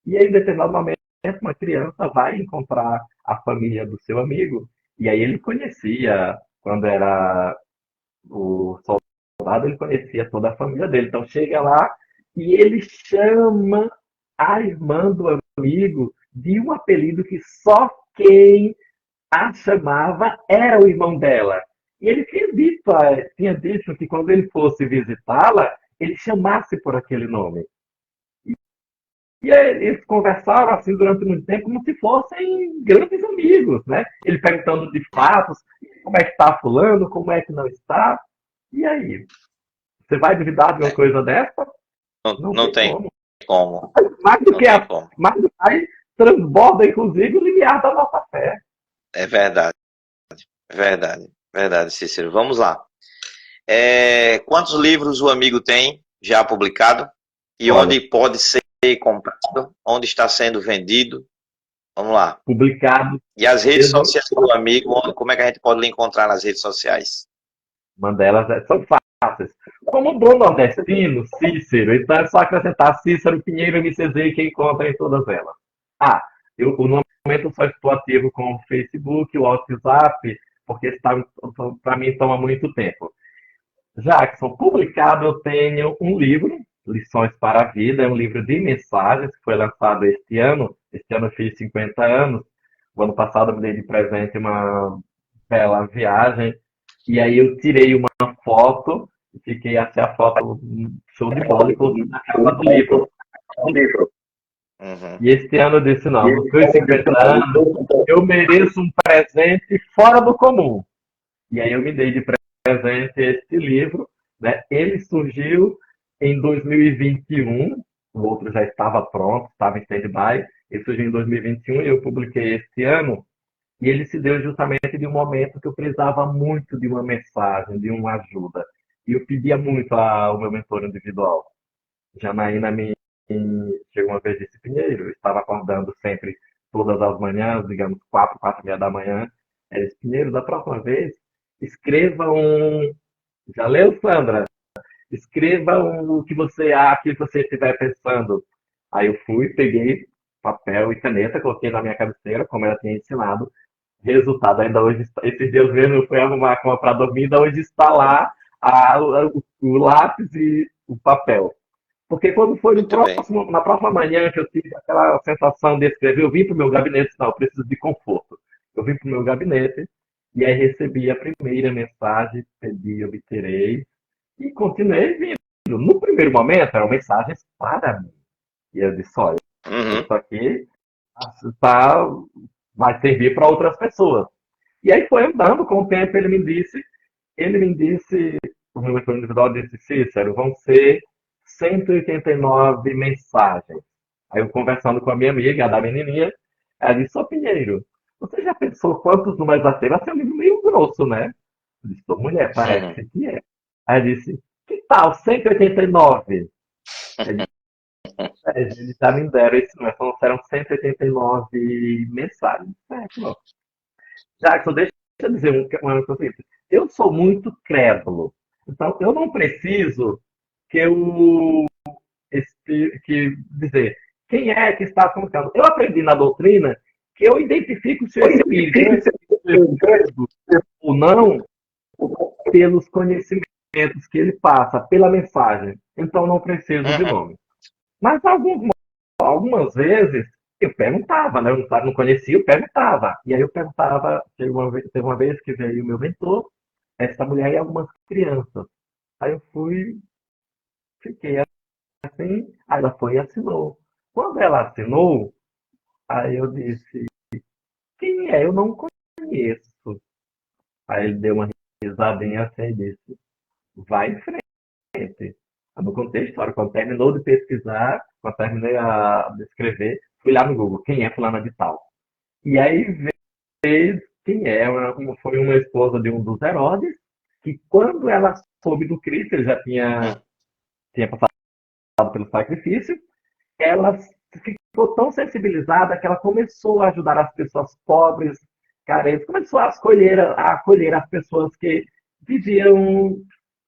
E aí, em determinado momento, uma criança vai encontrar a família do seu amigo, e aí ele conhecia, quando era o soldado, ele conhecia toda a família dele. Então chega lá e ele chama a irmã do amigo de um apelido que só quem a chamava era o irmão dela. E ele tinha dito que quando ele fosse visitá-la, ele chamasse por aquele nome. E eles conversaram assim durante muito tempo, como se fossem grandes amigos, né? Ele perguntando de fatos, como é que está fulano, como é que não está. E aí? Você vai duvidar de uma coisa dessa? Não tem como. Mais do que aí transborda, inclusive, o limiar da nossa fé. É verdade. Verdade, Cícero. Vamos lá. Quantos livros o amigo tem já publicado? E Olha, onde pode ser comprado? Onde está sendo vendido? Vamos lá. Publicado. E as redes sociais do amigo, como é que a gente pode lhe encontrar nas redes sociais? Uma delas são fáceis. Como bom nordestino, Cícero, então é só acrescentar Cícero Pinheiro MCZ que encontra em todas elas. No momento eu só estou ativo com o Facebook, o WhatsApp, porque para mim toma muito tempo. Jackson, publicado eu tenho um livro, Lições para a Vida, é um livro de mensagens que foi lançado este ano. Este ano eu fiz 50 anos. O ano passado eu me dei de presente uma bela viagem. E aí eu tirei uma foto, e fiquei assim, a foto show de bola e coloquei na capa do livro. Uhum. E este ano eu disse, não, nos meus 50 anos, eu mereço um presente fora do comum. E aí eu me dei de presente este livro, né? Ele surgiu em 2021, o outro já estava pronto, estava em stand-by. Ele surgiu em 2021 e eu publiquei este ano. E ele se deu justamente de um momento que eu precisava muito de uma mensagem, de uma ajuda. E eu pedia muito ao meu mentor individual. Janaína me chegou uma vez e disse, Pinheiro, eu estava acordando sempre, todas as manhãs, digamos, 4, 4:30 da manhã. Ela disse, Pinheiro, da próxima vez, escreva um... Já leu, Sandra? Escreva o que você estiver pensando. Aí eu fui, peguei papel e caneta, coloquei na minha cabeceira, como ela tinha ensinado. Resultado, ainda hoje, esses dias mesmo eu fui arrumar a cama para dormir, ainda hoje está lá o lápis e o papel. Porque quando foi Muito bem. na próxima manhã que eu tive aquela sensação de escrever, eu vim para o meu gabinete, não, eu preciso de conforto. Eu vim para o meu gabinete e aí recebi a primeira mensagem, pedi, obterei e continuei vindo. No primeiro momento eram mensagens para mim. E eu disse, olha, Uhum. isso aqui tá, vai servir para outras pessoas. E aí foi andando com o tempo, ele me disse, o meu mentor individual disse, Cícero, vão ser 189 mensagens. Aí eu conversando com a minha amiga, a da menininha, ela disse, ô Pinheiro, você já pensou quantos números vai ter? Vai ser um livro meio grosso, né? Eu disse, ô mulher, Uhum. parece que é. Aí ela disse, que tal 189? Eu disse, eles já me deram isso, mas serão 189 mensagens. Certo, Jackson, deixa eu dizer uma coisa simples. Eu sou muito crédulo. Então, eu não preciso que eu dizer quem é que está comunicando. Eu aprendi na doutrina que eu identifico se o espírito é espírito ou não pelos conhecimentos que ele passa, pela mensagem. Então, não preciso de Uhum. nome. Mas algumas vezes eu perguntava, né? Eu não conhecia, eu perguntava. E aí eu perguntava, teve uma vez que veio o meu mentor, essa mulher e algumas crianças. Aí eu fui, fiquei assim, aí ela foi e assinou. Quando ela assinou, aí eu disse, quem é? Eu não conheço. Aí ele deu uma risadinha assim e disse, vai em frente. Eu não contei a história. Quando terminou de pesquisar, quando terminei de escrever, fui lá no Google, quem é fulana de tal? E aí veio quem é, foi uma esposa de um dos Herodes, que quando ela soube do Cristo, ele já tinha passado pelo sacrifício, ela ficou tão sensibilizada que ela começou a ajudar as pessoas pobres, carentes, começou a acolher as pessoas que viviam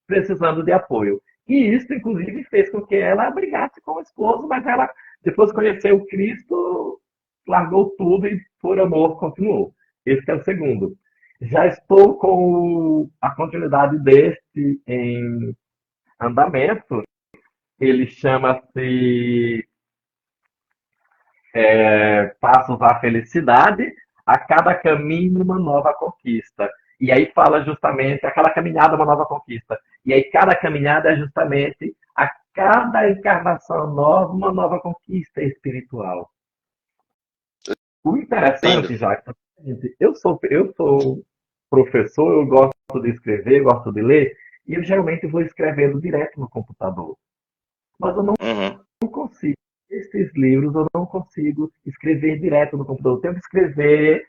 precisando de apoio. E isso, inclusive, fez com que ela brigasse com o esposo, mas ela, depois que conheceu o Cristo, largou tudo e, por amor, continuou. Esse é o segundo. Já estou com a continuidade deste em andamento. Ele chama-se Passos à Felicidade, a cada caminho uma nova conquista. E aí fala justamente aquela caminhada uma nova conquista. E aí cada caminhada é justamente a cada encarnação nova uma nova conquista espiritual. O Lindo. interessante, já eu sou professor, eu gosto de escrever, gosto de ler, e eu geralmente vou escrevendo direto no computador. Mas eu Uhum. não consigo. Esses livros eu não consigo escrever direto no computador. Eu tenho que escrever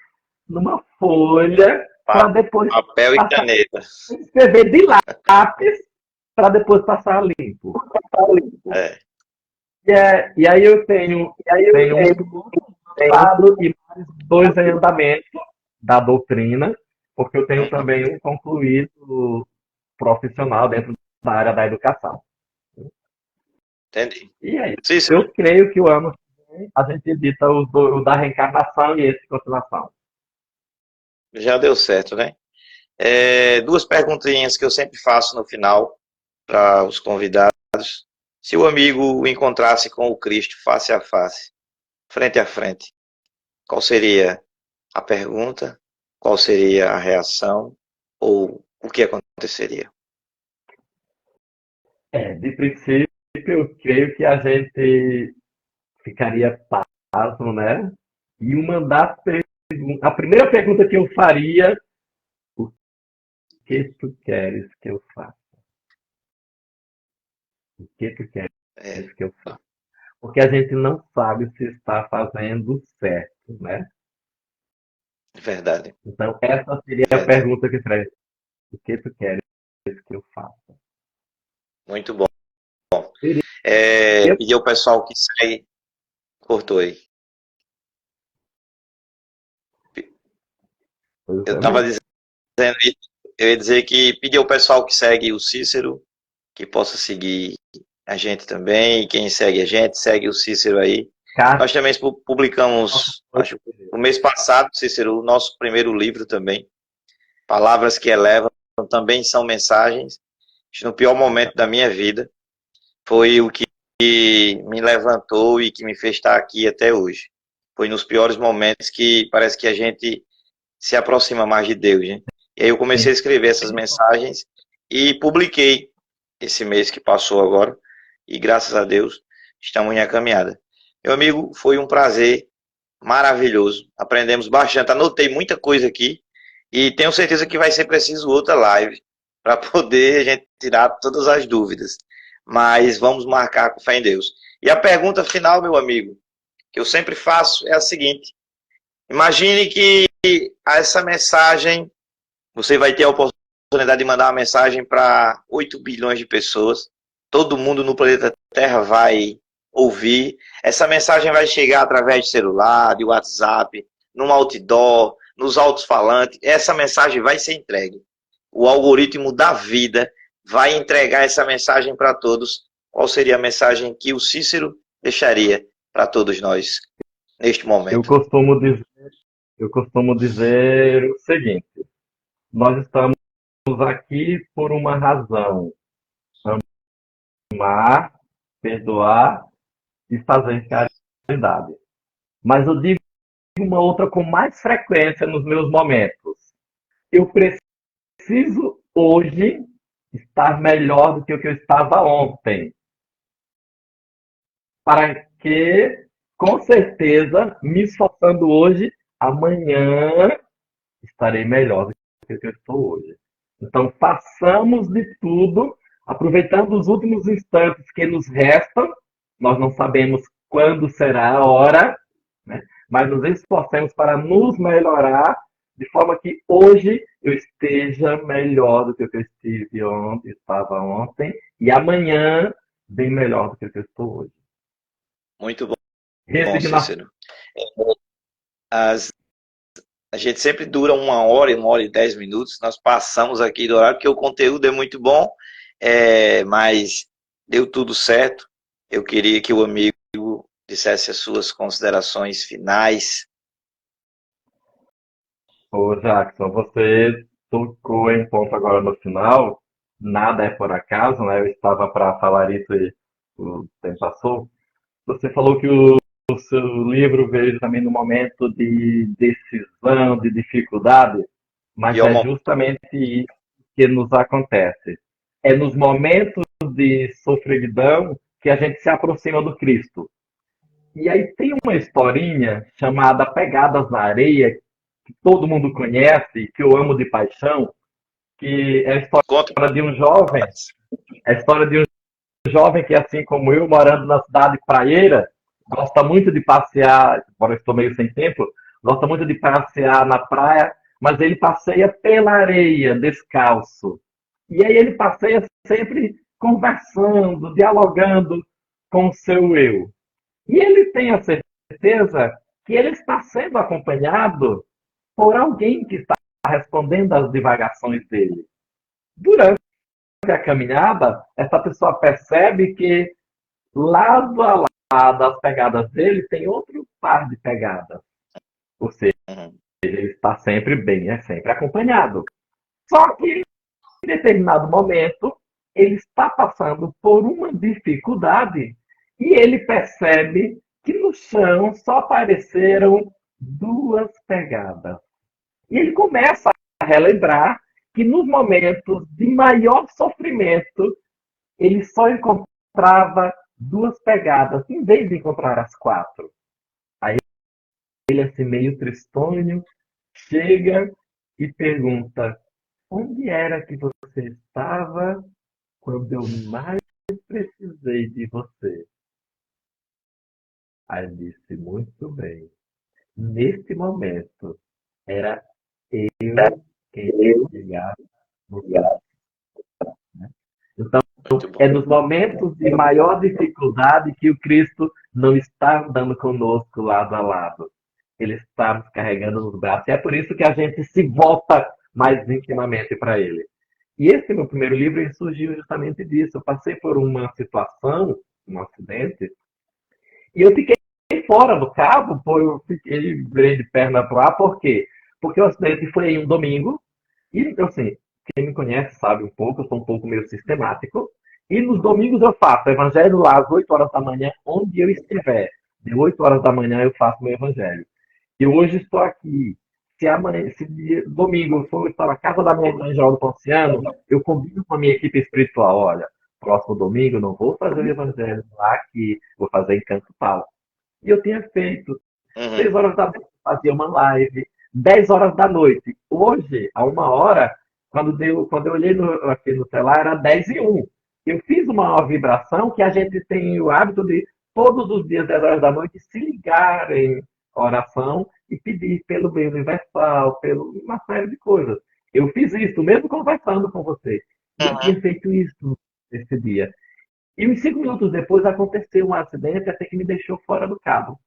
numa folha Pa- para depois Papel e passar, caneta. escrever de lápis para depois passar limpo. É. E aí eu tenho um lançado e mais dois em andamento da doutrina, porque eu tenho Uhum. também um concluído profissional dentro da área da educação. Entendi. E aí, Cícero, eu creio que o ano que vem a gente edita o da reencarnação e esse de continuação. já deu certo, né? Duas perguntinhas que eu sempre faço no final para os convidados. Se o amigo o encontrasse com o Cristo face a face, frente a frente, qual seria a pergunta? Qual seria a reação? Ou o que aconteceria? De princípio, eu creio que a gente ficaria pasmo, né? E a primeira pergunta que eu faria, o que tu queres que eu faça? O que tu queres É, que eu faça? Porque a gente não sabe se está fazendo certo, né? verdade, Então, essa seria a verdade. pergunta que traz. O que tu queres que eu faça? Muito bom. Seria, Pedir ao pessoal que segue. Cortou aí. Eu estava dizendo, eu ia dizer que pedir ao pessoal que segue o Cícero que possa seguir a gente também. E quem segue a gente, segue o Cícero aí. Nós também publicamos, acho, no mês passado, Cícero, o nosso primeiro livro também. Palavras que Elevam, também são mensagens. No pior momento da minha vida, foi o que me levantou e que me fez estar aqui até hoje. Foi nos piores momentos que parece que a gente se aproxima mais de Deus, né? E aí eu comecei a escrever essas mensagens e publiquei esse mês que passou agora. E graças a Deus, estamos em caminhada. Meu amigo, foi um prazer maravilhoso. Aprendemos bastante. Anotei muita coisa aqui e tenho certeza que vai ser preciso outra live para poder a gente tirar todas as dúvidas. Mas vamos marcar com fé em Deus. E a pergunta final, meu amigo, que eu sempre faço é a seguinte: imagine que essa mensagem, você vai ter a oportunidade de mandar uma mensagem para 8 bilhões de pessoas. Todo mundo no planeta Terra vai ouvir. Essa mensagem vai chegar através de celular, de WhatsApp, num outdoor, nos alto-falantes. Essa mensagem vai ser entregue. O algoritmo da vida vai entregar essa mensagem para todos. Qual seria a mensagem que o Cícero deixaria para todos nós neste eu momento? costumo dizer, eu costumo dizer o seguinte: nós estamos aqui por uma razão: amar, perdoar e fazer caridade. Mas eu digo uma outra com mais frequência nos meus momentos. Eu preciso hoje estar melhor do que o que eu estava ontem, para que, com certeza, me esforçando hoje, amanhã estarei melhor do que o que eu estou hoje. Então, façamos de tudo, aproveitando os últimos instantes que nos restam. Nós não sabemos quando será a hora, né? Mas nos esforcemos para nos melhorar, de forma que hoje eu esteja melhor do que eu estive ontem, estava ontem, e amanhã bem melhor do que eu estou hoje. Muito bom, Resignação. Cícero. As, a gente sempre dura 1 hora e 10 minutos. Nós passamos aqui do horário, porque o conteúdo é muito bom, mas deu tudo certo. Eu queria que o amigo dissesse as suas considerações finais. Ô Jackson, você tocou em ponto agora no final. Nada é por acaso, né? Eu estava para falar isso e o tempo passou. Você falou que o seu livro veio também no momento de decisão, de dificuldade, mas E ao é justamente isso que nos acontece. É nos momentos de sofridão que a gente se aproxima do Cristo. E aí tem uma historinha chamada Pegadas na Areia, que todo mundo conhece, que eu amo de paixão, que é a conto história de um jovem, é a história de um jovem que, assim como eu, morando na cidade praieira, gosta muito de passear, embora eu estou meio sem tempo, gosta muito de passear na praia, mas ele passeia pela areia, descalço. E aí ele passeia sempre conversando, dialogando com o seu eu. E ele tem a certeza que ele está sendo acompanhado por alguém que está respondendo às divagações dele. Durante a caminhada, essa pessoa percebe que lado a lado das pegadas dele tem outro par de pegadas. Ou seja, ele está sempre bem, é sempre acompanhado. Só que em determinado momento, ele está passando por uma dificuldade e ele percebe que no chão só apareceram duas pegadas. E ele começa a relembrar que nos momentos de maior sofrimento, ele só encontrava duas pegadas, em vez de encontrar as quatro. Aí ele, assim, meio tristonho, chega e pergunta: onde era que você estava quando eu mais precisei de você? Aí disse: muito bem. Neste momento, era eu quem chegava no caso. Né? Então, Muito bom. é nos momentos de maior dificuldade que o Cristo não está andando conosco lado a lado. Ele está nos carregando nos braços. E é por isso que a gente se volta mais intimamente para ele. E esse meu primeiro livro surgiu justamente disso. Eu passei por uma situação, um acidente, e eu fiquei fora do cabo, eu fiquei virei de perna pro ar, por quê? Porque o acidente foi em um domingo, e assim, quem me conhece sabe um pouco, eu sou um pouco meio sistemático, e nos domingos eu faço o evangelho lá às 8 horas da manhã, onde eu estiver. De 8 horas da manhã eu faço meu evangelho. E hoje estou aqui. Se amanhã, se domingo eu for estar na casa da minha mãe, João do Ponciano, eu combino com a minha equipe espiritual. Olha, próximo domingo eu não vou fazer o evangelho lá, que vou fazer em canto tal. E eu tinha feito. 6 horas da manhã, fazia uma live. 10 horas da noite. Hoje, a 1 hora, quando eu olhei aqui no celular, era 10:01. Eu fiz uma vibração que a gente tem o hábito de, todos os dias, 10 horas da noite, se ligar em oração e pedir pelo bem universal, pelo uma série de coisas. Eu fiz isso, mesmo conversando com você. E eu tinha feito isso nesse dia. E uns 5 minutos depois aconteceu um acidente até que me deixou fora do cabo.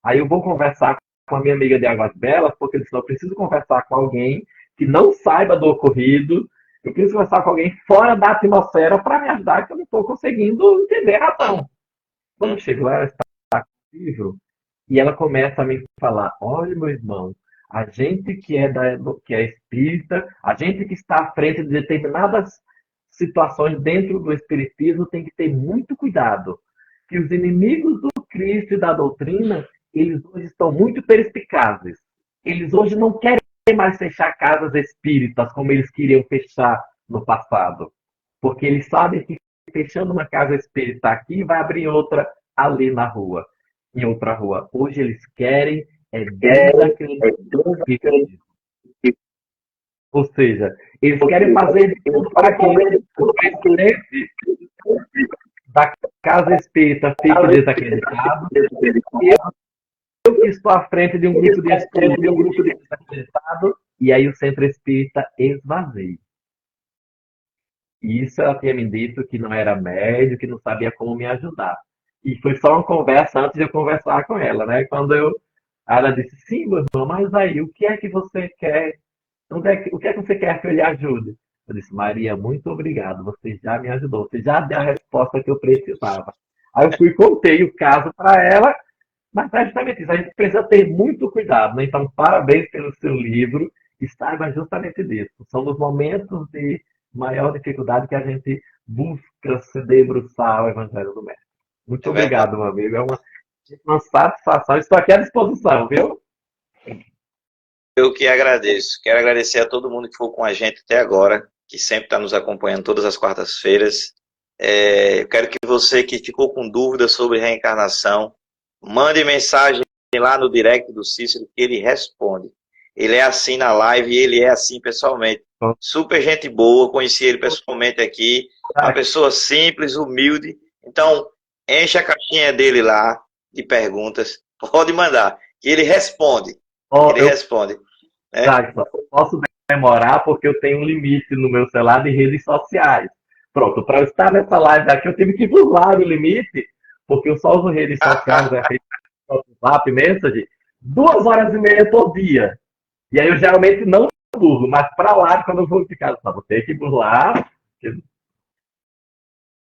Aí eu vou conversar com a minha amiga de Águas Belas, porque eu disse: eu preciso conversar com alguém que não saiba do ocorrido, eu preciso conversar com alguém fora da atmosfera para me ajudar, que eu não estou conseguindo entender a razão. Quando eu chego lá, ela está com o livro, e ela começa a me falar: olha, meu irmão, a gente que é espírita, a gente que está à frente de determinadas situações dentro do espiritismo tem que ter muito cuidado, que os inimigos do Cristo e da doutrina, eles hoje estão muito perspicazes. Eles hoje não querem mais fechar casas espíritas como eles queriam fechar no passado. Porque eles sabem que fechando uma casa espírita aqui, vai abrir outra ali na rua, em outra rua. Hoje eles querem desacreditar. Ou seja, eles querem fazer de tudo para que o presidente da casa espírita fique desacreditado. Eu que estou à frente de um grupo de estudo, de um grupo de desacreditado, e aí o centro espírita esvazia. E isso ela tinha me dito que não era médio, que não sabia como me ajudar. E foi só uma conversa antes de eu conversar com ela, né? Ela disse: sim, meu irmão, mas aí, o que é que você quer? O que é que você quer que eu lhe ajude? Eu disse: Maria, muito obrigado, você já me ajudou, você já deu a resposta que eu precisava. Aí eu fui e contei o caso para ela, mas é justamente isso, a gente precisa ter muito cuidado, né? Então, parabéns pelo seu livro, e saiba justamente disso. São os momentos de maior dificuldade que a gente busca se debruçar ao Evangelho do Mestre. Muito É verdade. obrigado, meu amigo. É uma satisfação. Estou aqui à disposição, viu? Eu que agradeço. Quero agradecer a todo mundo que ficou com a gente até agora, que sempre está nos acompanhando todas as quartas-feiras. Eu quero que você que ficou com dúvidas sobre reencarnação, mande mensagem lá no direct do Cícero, que ele responde. Ele é assim na live e ele é assim pessoalmente. Super gente boa, conheci ele pessoalmente aqui. Uma pessoa simples, humilde. Então, enche a caixinha dele lá de perguntas. Pode mandar, que ele responde. Ele responde. Posso demorar porque eu tenho um limite no meu celular de redes sociais. Pronto, para eu estar nessa live aqui, eu tive que burlar o limite, porque eu só uso redes sociais, WhatsApp, Message, 2 horas e meia por dia. E aí eu geralmente não burlo, mas para lá, quando eu vou ficar, só vou ter que burlar.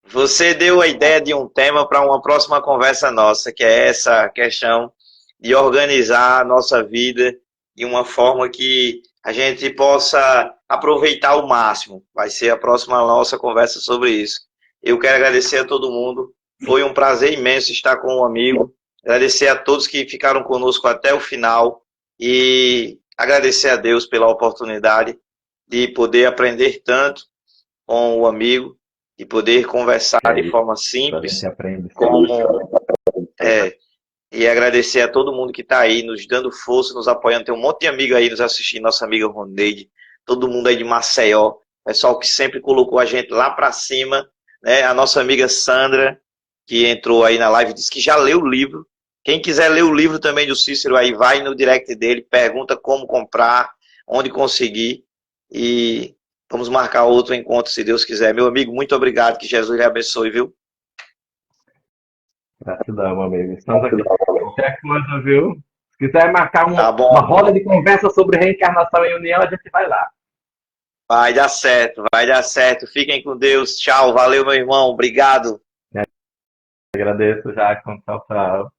Você deu a ideia de um tema para uma próxima conversa nossa, que é essa questão de organizar a nossa vida de uma forma que a gente possa aproveitar ao máximo. Vai ser a próxima nossa conversa sobre isso. Eu quero agradecer a todo mundo. Foi um prazer imenso estar com um amigo. Agradecer a todos que ficaram conosco até o final e agradecer a Deus pela oportunidade de poder aprender tanto com o amigo e poder conversar de forma simples, e agradecer a todo mundo que está aí, nos dando força, nos apoiando. Tem um monte de amigo aí nos assistindo, nossa amiga Roneide, todo mundo aí de Maceió, pessoal que sempre colocou a gente lá para cima, né? A nossa amiga Sandra, que entrou aí na live, disse que já leu o livro. Quem quiser ler o livro também do Cícero aí, vai no direct dele, pergunta como comprar, onde conseguir, e vamos marcar outro encontro, se Deus quiser. Meu amigo, muito obrigado, que Jesus lhe abençoe, viu? Gratidão, meu amigo. Estamos aqui. Qualquer coisa, viu? Se quiser marcar Tá bom. uma roda de conversa sobre reencarnação e união, a gente vai lá. Vai dar certo, vai dar certo. Fiquem com Deus. Tchau, valeu, meu irmão. Obrigado. Agradeço, Jackson. Tchau, tchau.